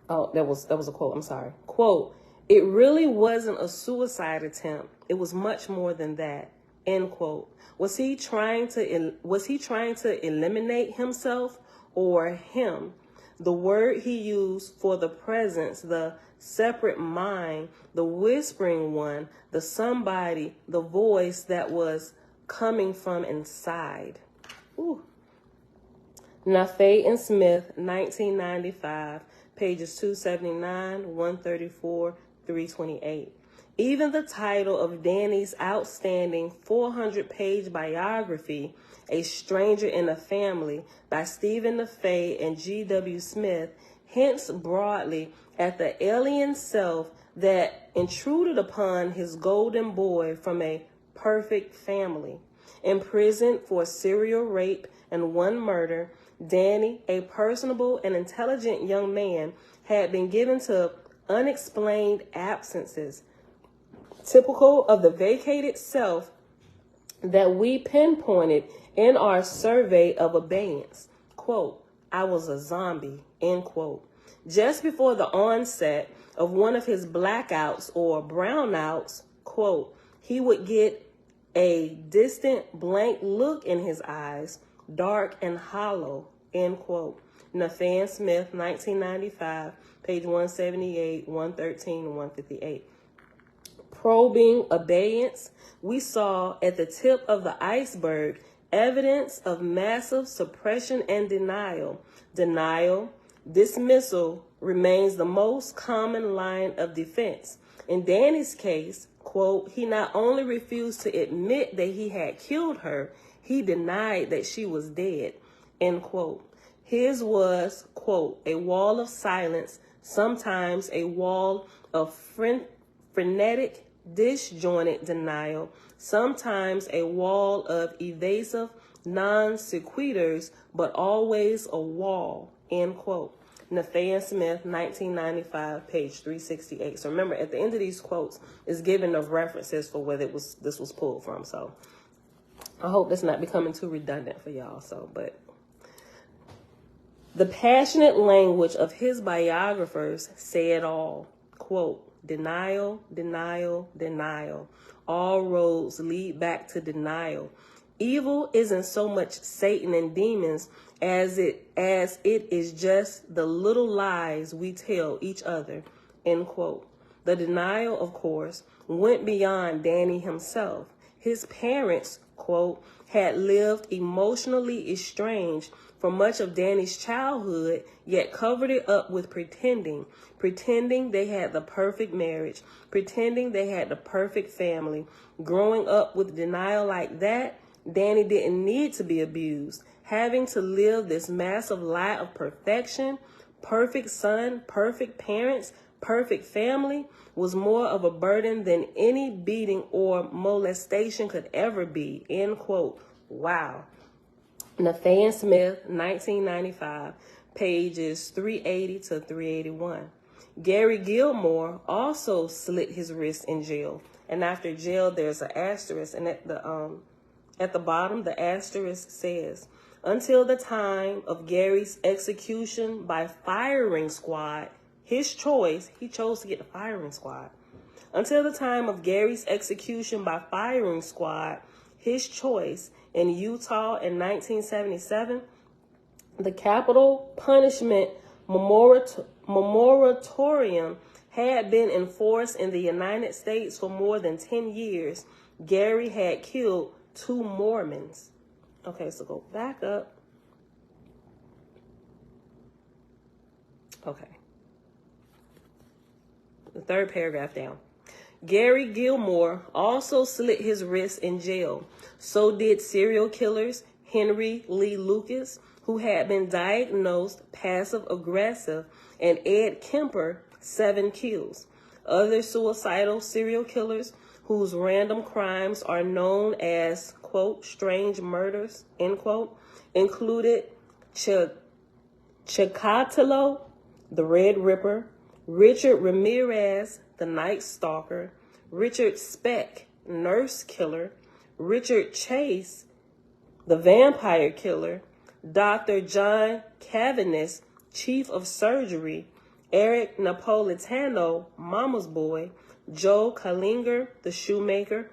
Oh, that was a quote. I'm sorry. Quote, it really wasn't a suicide attempt. It was much more than that. End quote. Was he trying to eliminate himself or him? The word he used for the presence, the separate mind, the whispering one, the somebody, the voice that was coming from inside. Ooh. Neffe and Smith, 1995, pages 279, 134, 328. Even the title of Danny's outstanding 400-page biography, A Stranger in a Family, by Stephen Neffe and G.W. Smith, hints broadly at the alien self that intruded upon his golden boy from a perfect family. Imprisoned for serial rape and one murder, Danny, a personable and intelligent young man, had been given to unexplained absences, typical of the vacated self that we pinpointed in our survey of abeyance. Quote, I was a zombie, end quote. Just before the onset of one of his blackouts or brownouts, quote, he would get a distant blank look in his eyes, dark and hollow, end quote. Neffe and Smith, 1995, page 178, 113, and 158. Probing abeyance, we saw at the tip of the iceberg evidence of massive suppression and denial. Dismissal remains the most common line of defense. In Danny's case, quote, he not only refused to admit that he had killed her, he denied that she was dead, end quote. His was, quote, a wall of silence, sometimes a wall of frenetic, disjointed denial, sometimes a wall of evasive non sequiturs, but always a wall, end quote. Neffe and Smith, 1995, page 368. So remember, at the end of these quotes is given of references for where this was pulled from. So I hope that's not becoming too redundant for y'all. But the passionate language of his biographers say it all. Quote, denial, denial, denial. All roads lead back to denial. Evil isn't so much Satan and demons as it is just the little lies we tell each other, end quote. The denial, of course, went beyond Danny himself. His parents, quote, had lived emotionally estranged for much of Danny's childhood, yet covered it up with pretending they had the perfect marriage, pretending they had the perfect family. Growing up with denial like that, Danny didn't need to be abused. Having to live this massive lie of perfection, perfect son, perfect parents, perfect family was more of a burden than any beating or molestation could ever be, end quote. Wow. Nathan Smith, 1995, pages 380 to 381. Gary Gilmore also slit his wrist in jail. And after jail, there's an asterisk. And at the bottom, the asterisk says, until the time of Gary's execution by firing squad, his choice, he chose to get the firing squad. Until the time of Gary's execution by firing squad, his choice, in Utah in 1977, the capital punishment moratorium had been enforced in the United States for more than 10 years. Gary had killed 2 Mormons. Okay, so go back up. Okay. The third paragraph down. Gary Gilmore also slit his wrist in jail. So did serial killers Henry Lee Lucas, who had been diagnosed passive-aggressive, and Ed Kemper, 7 kills. Other suicidal serial killers whose random crimes are known as, quote, strange murders, end quote, included Chikatilo, the Red Ripper, Richard Ramirez, the Night Stalker, Richard Speck, Nurse Killer, Richard Chase, the Vampire Killer, Dr. John Cavaness, Chief of Surgery, Eric Napolitano, Mama's Boy, Joe Kallinger, the Shoemaker,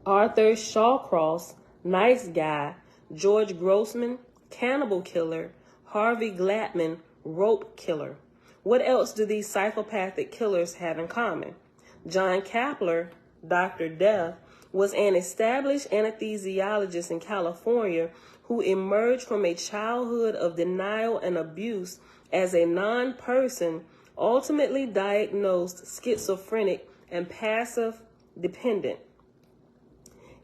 Arthur Shawcross, Nice Guy, George Grossman, Cannibal Killer, Harvey Gladman, Rope Killer. What else do these psychopathic killers have in common? John Kapler, Dr. Death, was an established anesthesiologist in California who emerged from a childhood of denial and abuse as a non-person, ultimately diagnosed schizophrenic and passive dependent.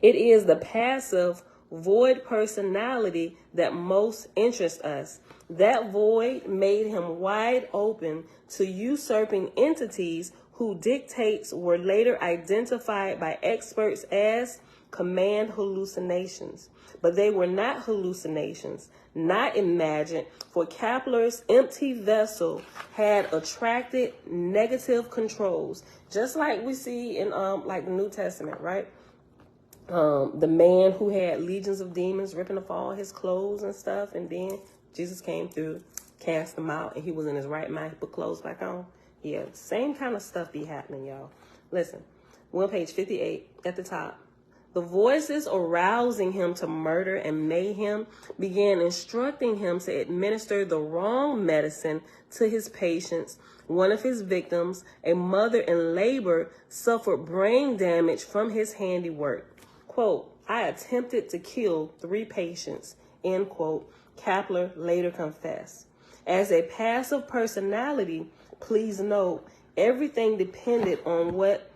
It is the passive, void personality that most interests us. That void made him wide open to usurping entities whose dictates were later identified by experts as command hallucinations. But they were not hallucinations, not imagined, for Kapler's empty vessel had attracted negative controls, just like we see in like the New Testament, right? The man who had legions of demons ripping off all his clothes and stuff, and then Jesus came through, cast them out, and he was in his right mind, put clothes back on. Yeah, same kind of stuff be happening, y'all. Listen, we're on page 58 at the top. The voices arousing him to murder and mayhem began instructing him to administer the wrong medicine to his patients. One of his victims, a mother in labor, suffered brain damage from his handiwork. Quote, I attempted to kill 3 patients, end quote, Kapler later confessed. As a passive personality, please note, everything depended on what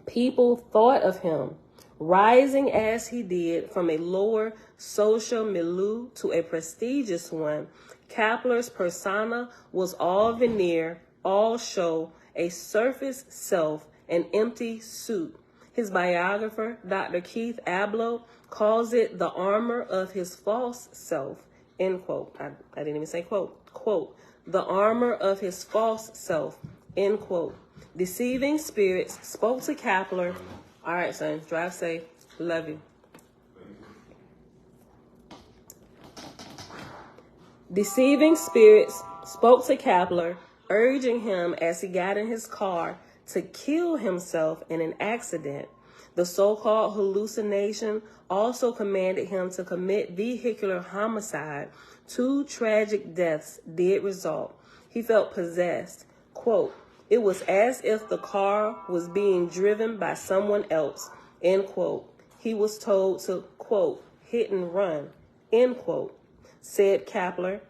people thought of him. Rising as he did from a lower social milieu to a prestigious one, Kapler's persona was all veneer, all show, a surface self, an empty suit. His biographer, Dr. Keith Abloh, calls it the armor of his false self, end quote. I didn't even say quote. Quote, the armor of his false self, end quote. Deceiving spirits spoke to Kapler. All right, son, drive safe. Love you. Deceiving spirits spoke to Kapler, urging him as he got in his car to kill himself in an accident. The so-called hallucination also commanded him to commit vehicular homicide. 2 tragic deaths did result. He felt possessed. Quote, it was as if the car was being driven by someone else, end quote. He was told to, quote, hit and run, end quote. Said Kapler,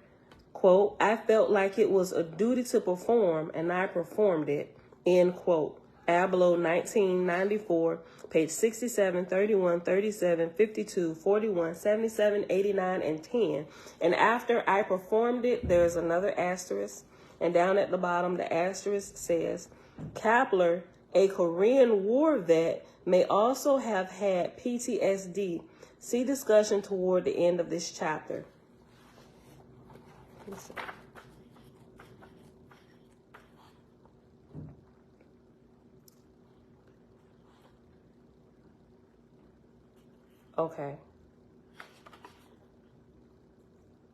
quote, I felt like it was a duty to perform, and I performed it, end quote. Abloh, 1994, page 67, 31, 37, 52, 41, 77, 89, and 10. And after I performed it, there's another asterisk. And down at the bottom, the asterisk says, Kapler, a Korean war vet, may also have had PTSD. See discussion toward the end of this chapter. Okay.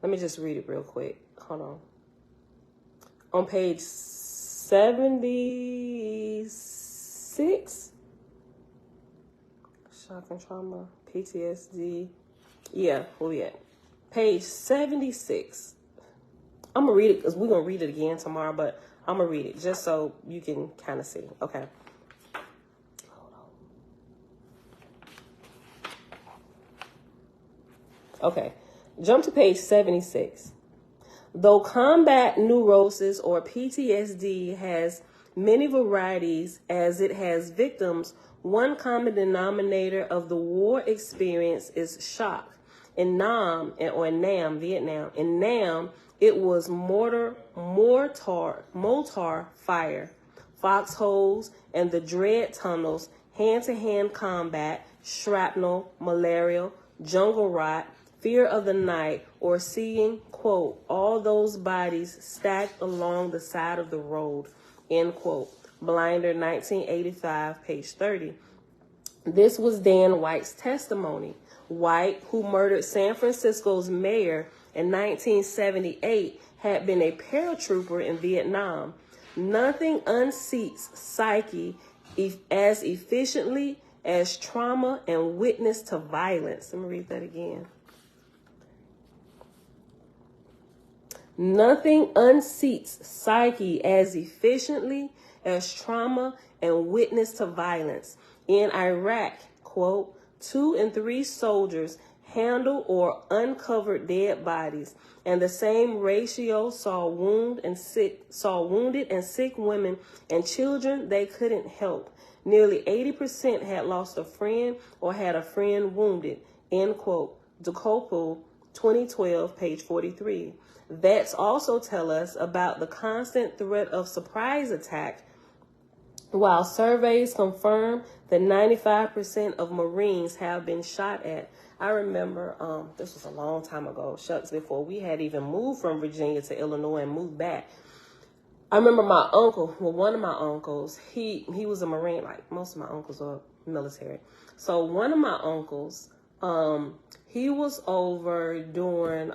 Let me just read it real quick. Hold on. On page 76, shock and trauma, PTSD. Yeah, where we at? Page 76. I'm going to read it because we're going to read it again tomorrow, but I'm going to read it just so you can kind of see. Okay. Hold on. Okay. Jump to page 76. Though combat neurosis or PTSD has many varieties as it has victims, one common denominator of the war experience is shock. In Nam, Vietnam, in Nam, it was mortar fire, foxholes, and the dread tunnels, hand-to-hand combat, shrapnel, malaria, jungle rot, fear of the night, or seeing, quote, all those bodies stacked along the side of the road, end quote. Blinder, 1985, page 30. This was Dan White's testimony. White, who murdered San Francisco's mayor in 1978, had been a paratrooper in Vietnam. Nothing unseats psyche as efficiently as trauma and witness to violence. Let me read that again. Nothing unseats psyche as efficiently as trauma and witness to violence. In Iraq, quote, 2 in 3 soldiers handled or uncovered dead bodies, and the same ratio saw wounded and sick women and children they couldn't help. Nearly 80% had lost a friend or had a friend wounded, end quote. Decopel, 2012, page 43. Vets also tell us about the constant threat of surprise attack, while surveys confirm that 95% of Marines have been shot at. I remember, this was a long time ago, shucks, before we had even moved from Virginia to Illinois and moved back. I remember my uncle, one of my uncles, he was a Marine, like most of my uncles are military. So one of my uncles, he was over during,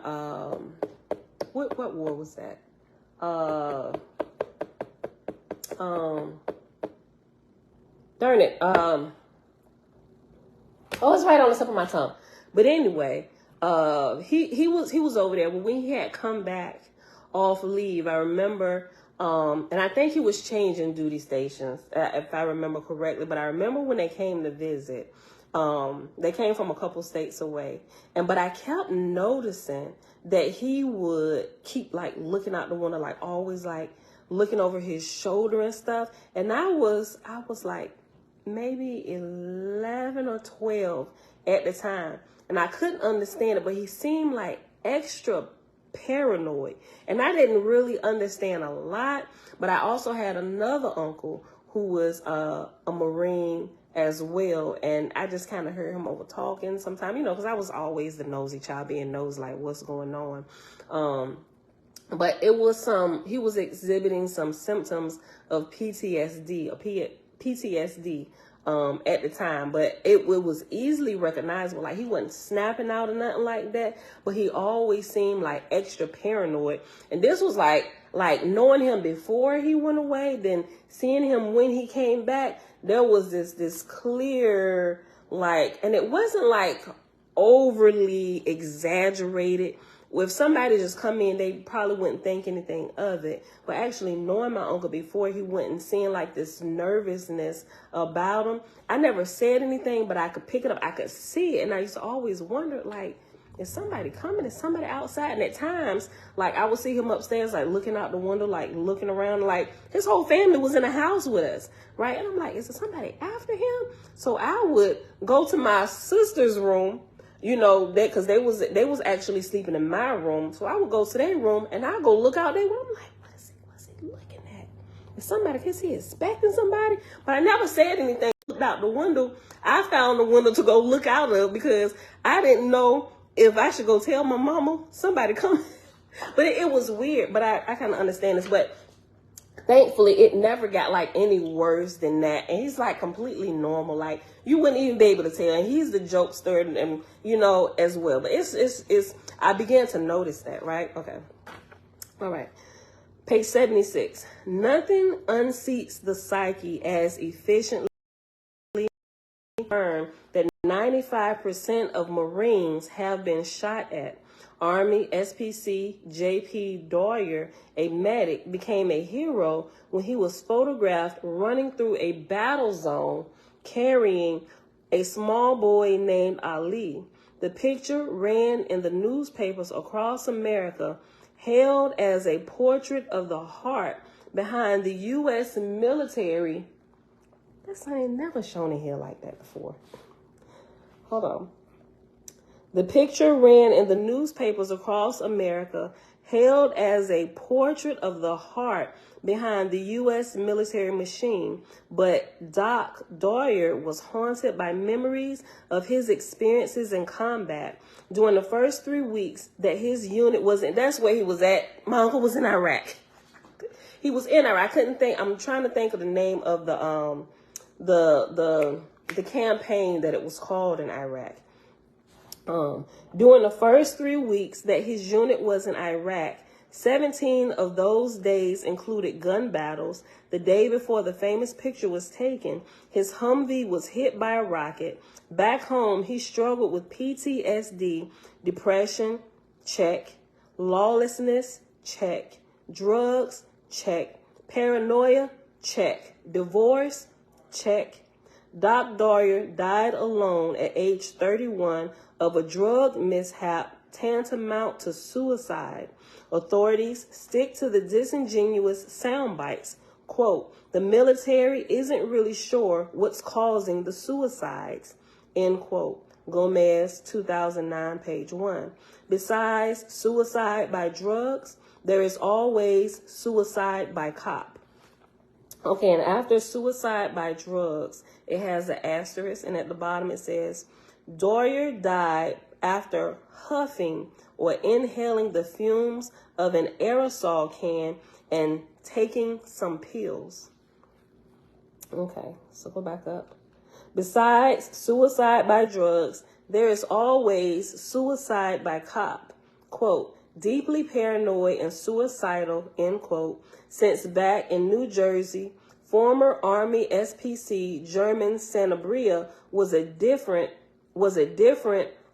what war was that? Darn it. Oh, it's right on the tip of my tongue. But anyway, he was over there. But when he had come back off leave, I remember, and I think he was changing duty stations, if I remember correctly. But I remember when they came to visit, they came from a couple states away. But I kept noticing that he would keep like looking out the window, like always like looking over his shoulder and stuff. And I was like maybe 11 or 12 at the time. And I couldn't understand it, but he seemed like extra paranoid. And I didn't really understand a lot, but I also had another uncle who was a Marine as well. And I just kind of heard him over talking sometimes, because I was always the nosy child, being nosy, like what's going on. But it was he was exhibiting some symptoms of PTSD, at the time, but it was easily recognizable. Like he wasn't snapping out or nothing like that, but he always seemed like extra paranoid. And this was like knowing him before he went away, then seeing him when he came back, there was this clear, and it wasn't like overly exaggerated. If somebody just come in, they probably wouldn't think anything of it. But actually knowing my uncle before he went and seeing like this nervousness about him, I never said anything, but I could pick it up. I could see it. And I used to always wonder, like, is somebody coming? Is somebody outside? And at times, like, I would see him upstairs, like, looking out the window, like, looking around, like, his whole family was in the house with us, right? And I'm like, is there somebody after him? So I would go to my sister's room, because they was actually sleeping in my room. So I would go to their room and I go look out their room. I'm like, what's Is he expecting somebody? But I never said anything. Looked out the window. I found the window to go look out of because I didn't know if I should go tell my mama somebody come. But it was weird. But I kind of understand this. But thankfully, it never got like any worse than that. And he's like completely normal. Like you wouldn't even be able to tell. And he's the jokester and you know, as well. But it's I began to notice that, right? Okay. All right. Page 76. Nothing unseats the psyche as efficiently confirmed that 95% of Marines have been shot at. Army SPC J.P. Dwyer, a medic, became a hero when he was photographed running through a battle zone carrying a small boy named Ali. The picture ran in the newspapers across America, hailed as a portrait of the heart behind the U.S. military. This ain't never shown in here like that before. Hold on. The picture ran in the newspapers across America, hailed as a portrait of the heart behind the U.S. military machine. But Doc Dwyer was haunted by memories of his experiences in combat during the first 3 weeks that his unit was in. That's where he was at. My uncle was in Iraq. He was in Iraq. I couldn't think. I'm trying to think of the name of the campaign that it was called in Iraq. During the first 3 weeks that his unit was in Iraq, 17 of those days included gun battles. The day before the famous picture was taken, his Humvee was hit by a rocket. Back home, he struggled with PTSD, depression, check, lawlessness, check, drugs, check, paranoia, check, divorce, check. Doc Dwyer died alone at age 31 of a drug mishap tantamount to suicide. Authorities stick to the disingenuous sound bites. Quote, the military isn't really sure what's causing the suicides. End quote. Gomez, 2009, page 1. Besides suicide by drugs, there is always suicide by cop. Okay, and after suicide by drugs, it has an asterisk, and at the bottom it says, Dwyer died after huffing or inhaling the fumes of an aerosol can and taking some pills. Okay, so go back up. Besides suicide by drugs, there is always suicide by cop. Quote, deeply paranoid and suicidal, end quote, since back in New Jersey, former Army SPC German Sanabria was a different,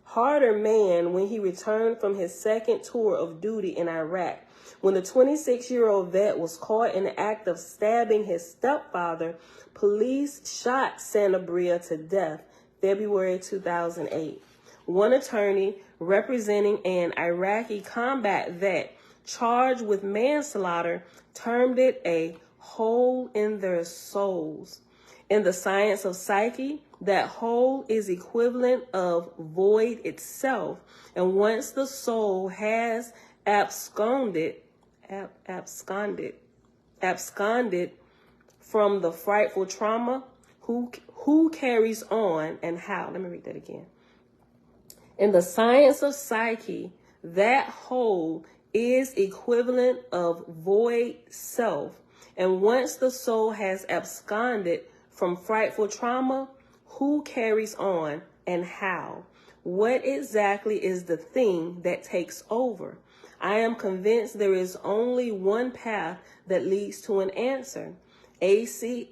harder man when he returned from his second tour of duty in Iraq. When the 26-year-old vet was caught in the act of stabbing his stepfather, police shot Sanabria to death, February 2008. One attorney representing an Iraqi combat vet charged with manslaughter termed it a hole in their souls. In the science of psyche, that hole is equivalent of void itself. And once the soul has absconded from the frightful trauma, who carries on and how? Let me read that again. In the science of psyche, that whole is equivalent of void self. And once the soul has absconded from frightful trauma, who carries on and how? What exactly is the thing that takes over? I am convinced there is only one path that leads to an answer. ASCs,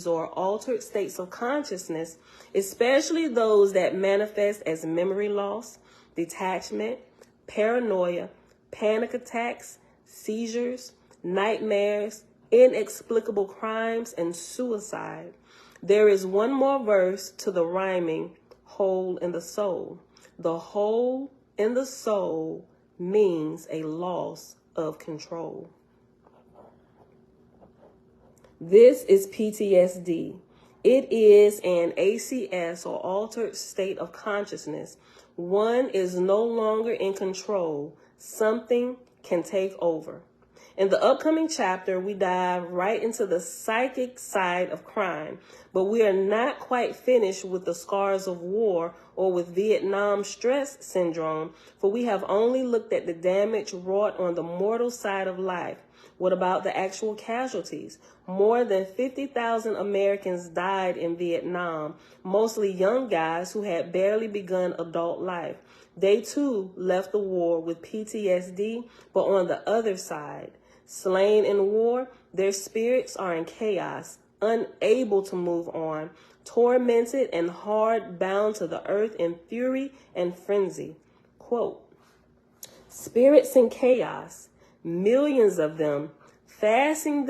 or altered states of consciousness, especially those that manifest as memory loss, detachment, paranoia, panic attacks, seizures, nightmares, inexplicable crimes, and suicide. There is one more verse to the rhyming hole in the soul. The hole in the soul means a loss of control. This is PTSD. It is an ACS, or altered state of consciousness. One is no longer in control. Something can take over. In the upcoming chapter, we dive right into the psychic side of crime, but we are not quite finished with the scars of war or with Vietnam stress syndrome, for we have only looked at the damage wrought on the mortal side of life. What about the actual casualties? More than 50,000 Americans died in Vietnam, mostly young guys who had barely begun adult life. They too left the war with PTSD, but on the other side, slain in war, their spirits are in chaos, unable to move on, tormented and hard bound to the earth in fury and frenzy. Quote, spirits in chaos, millions of them, fasten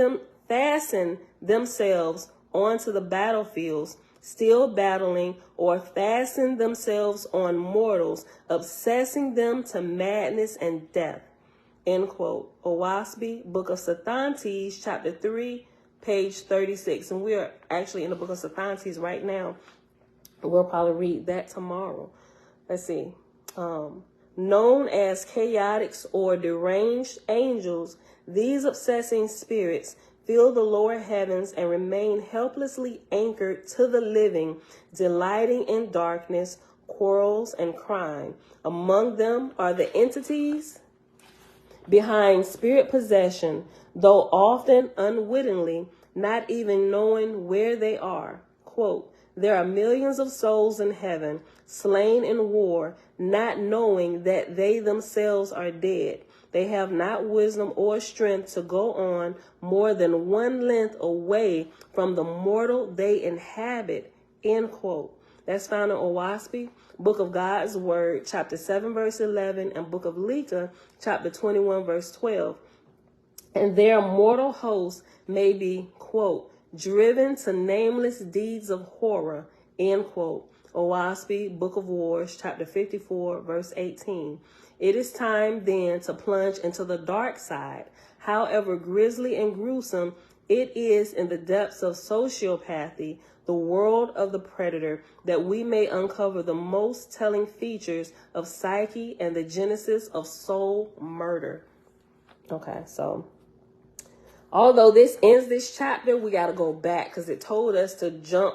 themselves onto the battlefields, still battling, or fasten themselves on mortals, obsessing them to madness and death. End quote. Oahspe, Book of Sethantes, chapter 3, page 36. And we are actually in the Book of Sethantes right now. We'll probably read that tomorrow. Let's see. Known as chaotics or deranged angels, these obsessing spirits fill the lower heavens and remain helplessly anchored to the living, delighting in darkness, quarrels, and crime. Among them are the entities behind spirit possession, though often unwittingly, not even knowing where they are. Quote, there are millions of souls in heaven, slain in war, not knowing that they themselves are dead. They have not wisdom or strength to go on more than one length away from the mortal they inhabit. End quote. That's found in Oahspe, Book of God's Word, chapter 7, verse 11, and Book of Leka, chapter 21, verse 12. And their mortal hosts may be, quote, driven to nameless deeds of horror, end quote. Oahspe, Book of Wars, chapter 54, verse 18. It is time then to plunge into the dark side. However grisly and gruesome it is in the depths of sociopathy, the world of the predator, that we may uncover the most telling features of psyche and the genesis of soul murder. Okay, so although this ends this chapter, we got to go back because it told us to jump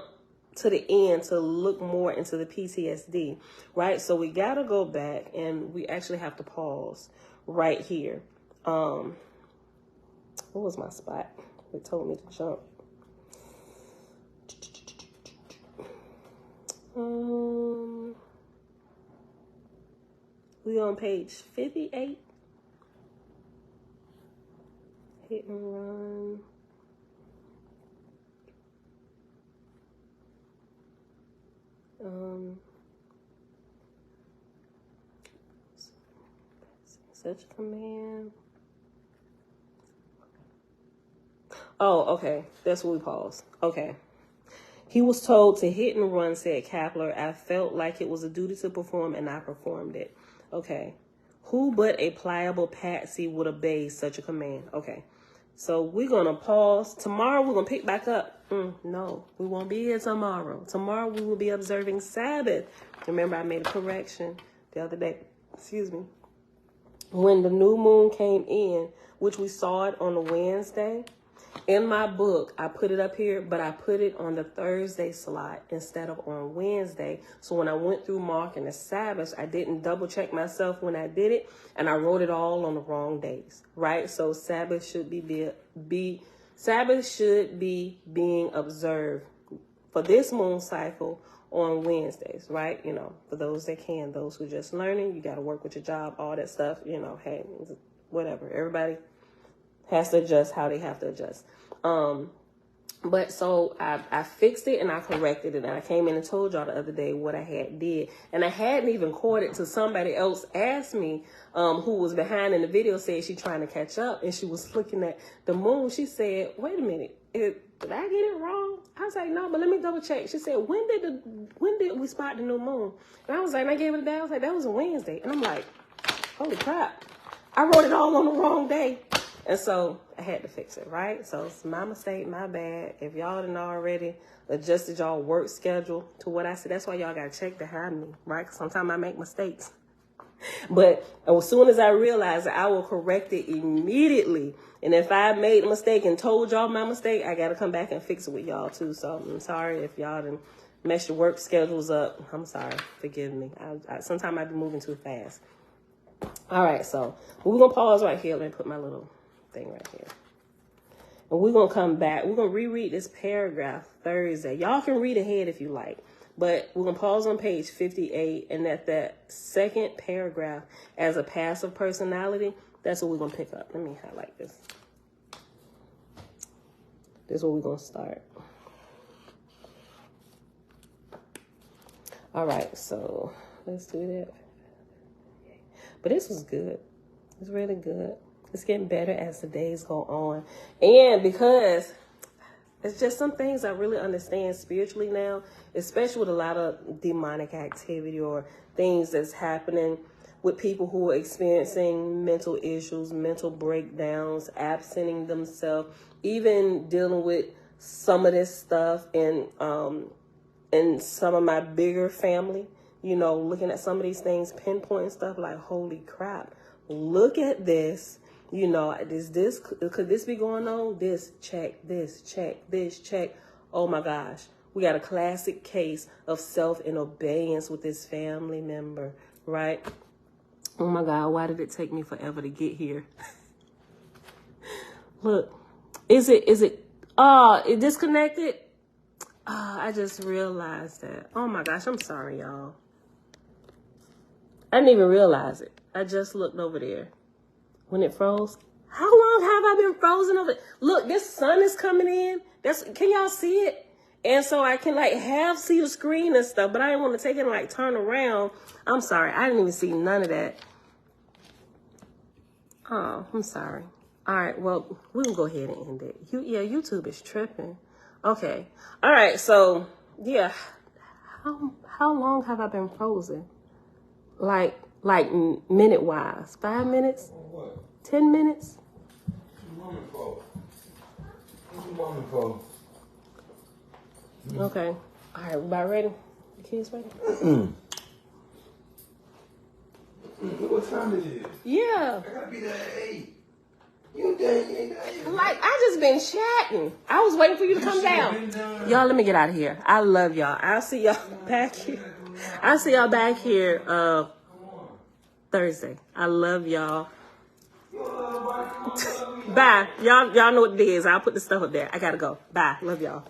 to the end to look more into the PTSD, right? So we got to go back and we actually have to pause right here. What was my spot? It told me to jump. We on page 58. Hit and run. Such a command. Oh, okay. That's where we paused. Okay. He was told to hit and run, said Kapler. I felt like it was a duty to perform, and I performed it. Okay. Who but a pliable patsy would obey such a command? Okay. So we're going to pause. Tomorrow we're going to pick back up. No, we won't be here tomorrow. Tomorrow we will be observing Sabbath. Remember, I made a correction the other day. Excuse me. When the new moon came in, which we saw it on a Wednesday, in my book, I put it up here, but I put it on the Thursday slot instead of on Wednesday. So when I went through marking the Sabbath, I didn't double check myself when I did it, and I wrote it all on the wrong days, right? So Sabbath should be being observed for this moon cycle on Wednesdays, right? You know, for those that can, those who just learning, you got to work with your job, all that stuff, you know, hey, whatever. Everybody has to adjust how they have to adjust. But so I fixed it and I corrected it. And I came in and told y'all the other day what I had did. And I hadn't even caught it till somebody else asked me, who was behind in the video, said she trying to catch up. And she was looking at the moon. She said, wait a minute, did I get it wrong? I was like, no, but let me double check. She said, when did we spot the new moon? And I was like, and I gave it a day. I was like, that was a Wednesday. And I'm like, holy crap. I wrote it all on the wrong day. And so I had to fix it, right? So it's my mistake, my bad. If y'all didn't already adjusted y'all work schedule to what I said, that's why y'all got to check behind me, right? Because sometimes I make mistakes. But as soon as I realize it, I will correct it immediately. And if I made a mistake and told y'all my mistake, I got to come back and fix it with y'all too. So I'm sorry if y'all didn't mess your work schedules up. I'm sorry. Forgive me. Sometimes I be moving too fast. All right. So we're going to pause right here. Let me put my little thing right here. And we're going to come back. We're going to reread this paragraph Thursday. Y'all can read ahead if you like. But we're going to pause on page 58. And at that second paragraph, as a passive personality, that's what we're going to pick up. Let me highlight this. This is where we're going to start. All right, so let's do that. But this was good. It's really good. It's getting better as the days go on. And because it's just some things I really understand spiritually now, especially with a lot of demonic activity or things that's happening with people who are experiencing mental issues, mental breakdowns, absenting themselves, even dealing with some of this stuff in some of my bigger family, you know, looking at some of these things, pinpointing stuff like, holy crap, look at this. You know, could this be going on? This, check, this, check, this, check. Oh my gosh. We got a classic case of self and obedience with this family member, right? Oh my God, why did it take me forever to get here? Look, is it disconnected? I just realized that. Oh my gosh, I'm sorry, y'all. I didn't even realize it. I just looked over there. When it froze, how long have I been frozen over? Look, this sun is coming in. Can y'all see it? And so I can like see the screen and stuff, but I didn't want to take it and like turn around. I'm sorry. I didn't even see none of that. Oh, I'm sorry. All right. Well, we can go ahead and end it. YouTube is tripping. Okay. All right. So yeah, how long have I been frozen? Like minute wise, 5 minutes? 10 minutes? Okay. All right, we about ready? The kids ready? What time is it? Yeah. I gotta be there at 8. You ain't done. Like, I just been chatting. I was waiting for you to come down. Y'all, let me get out of here. I love y'all. I'll see y'all back here. I'll see y'all back here Thursday. I love y'all. Bye. Y'all know what it is. I'll put the stuff up there. I gotta go. Bye. Love y'all.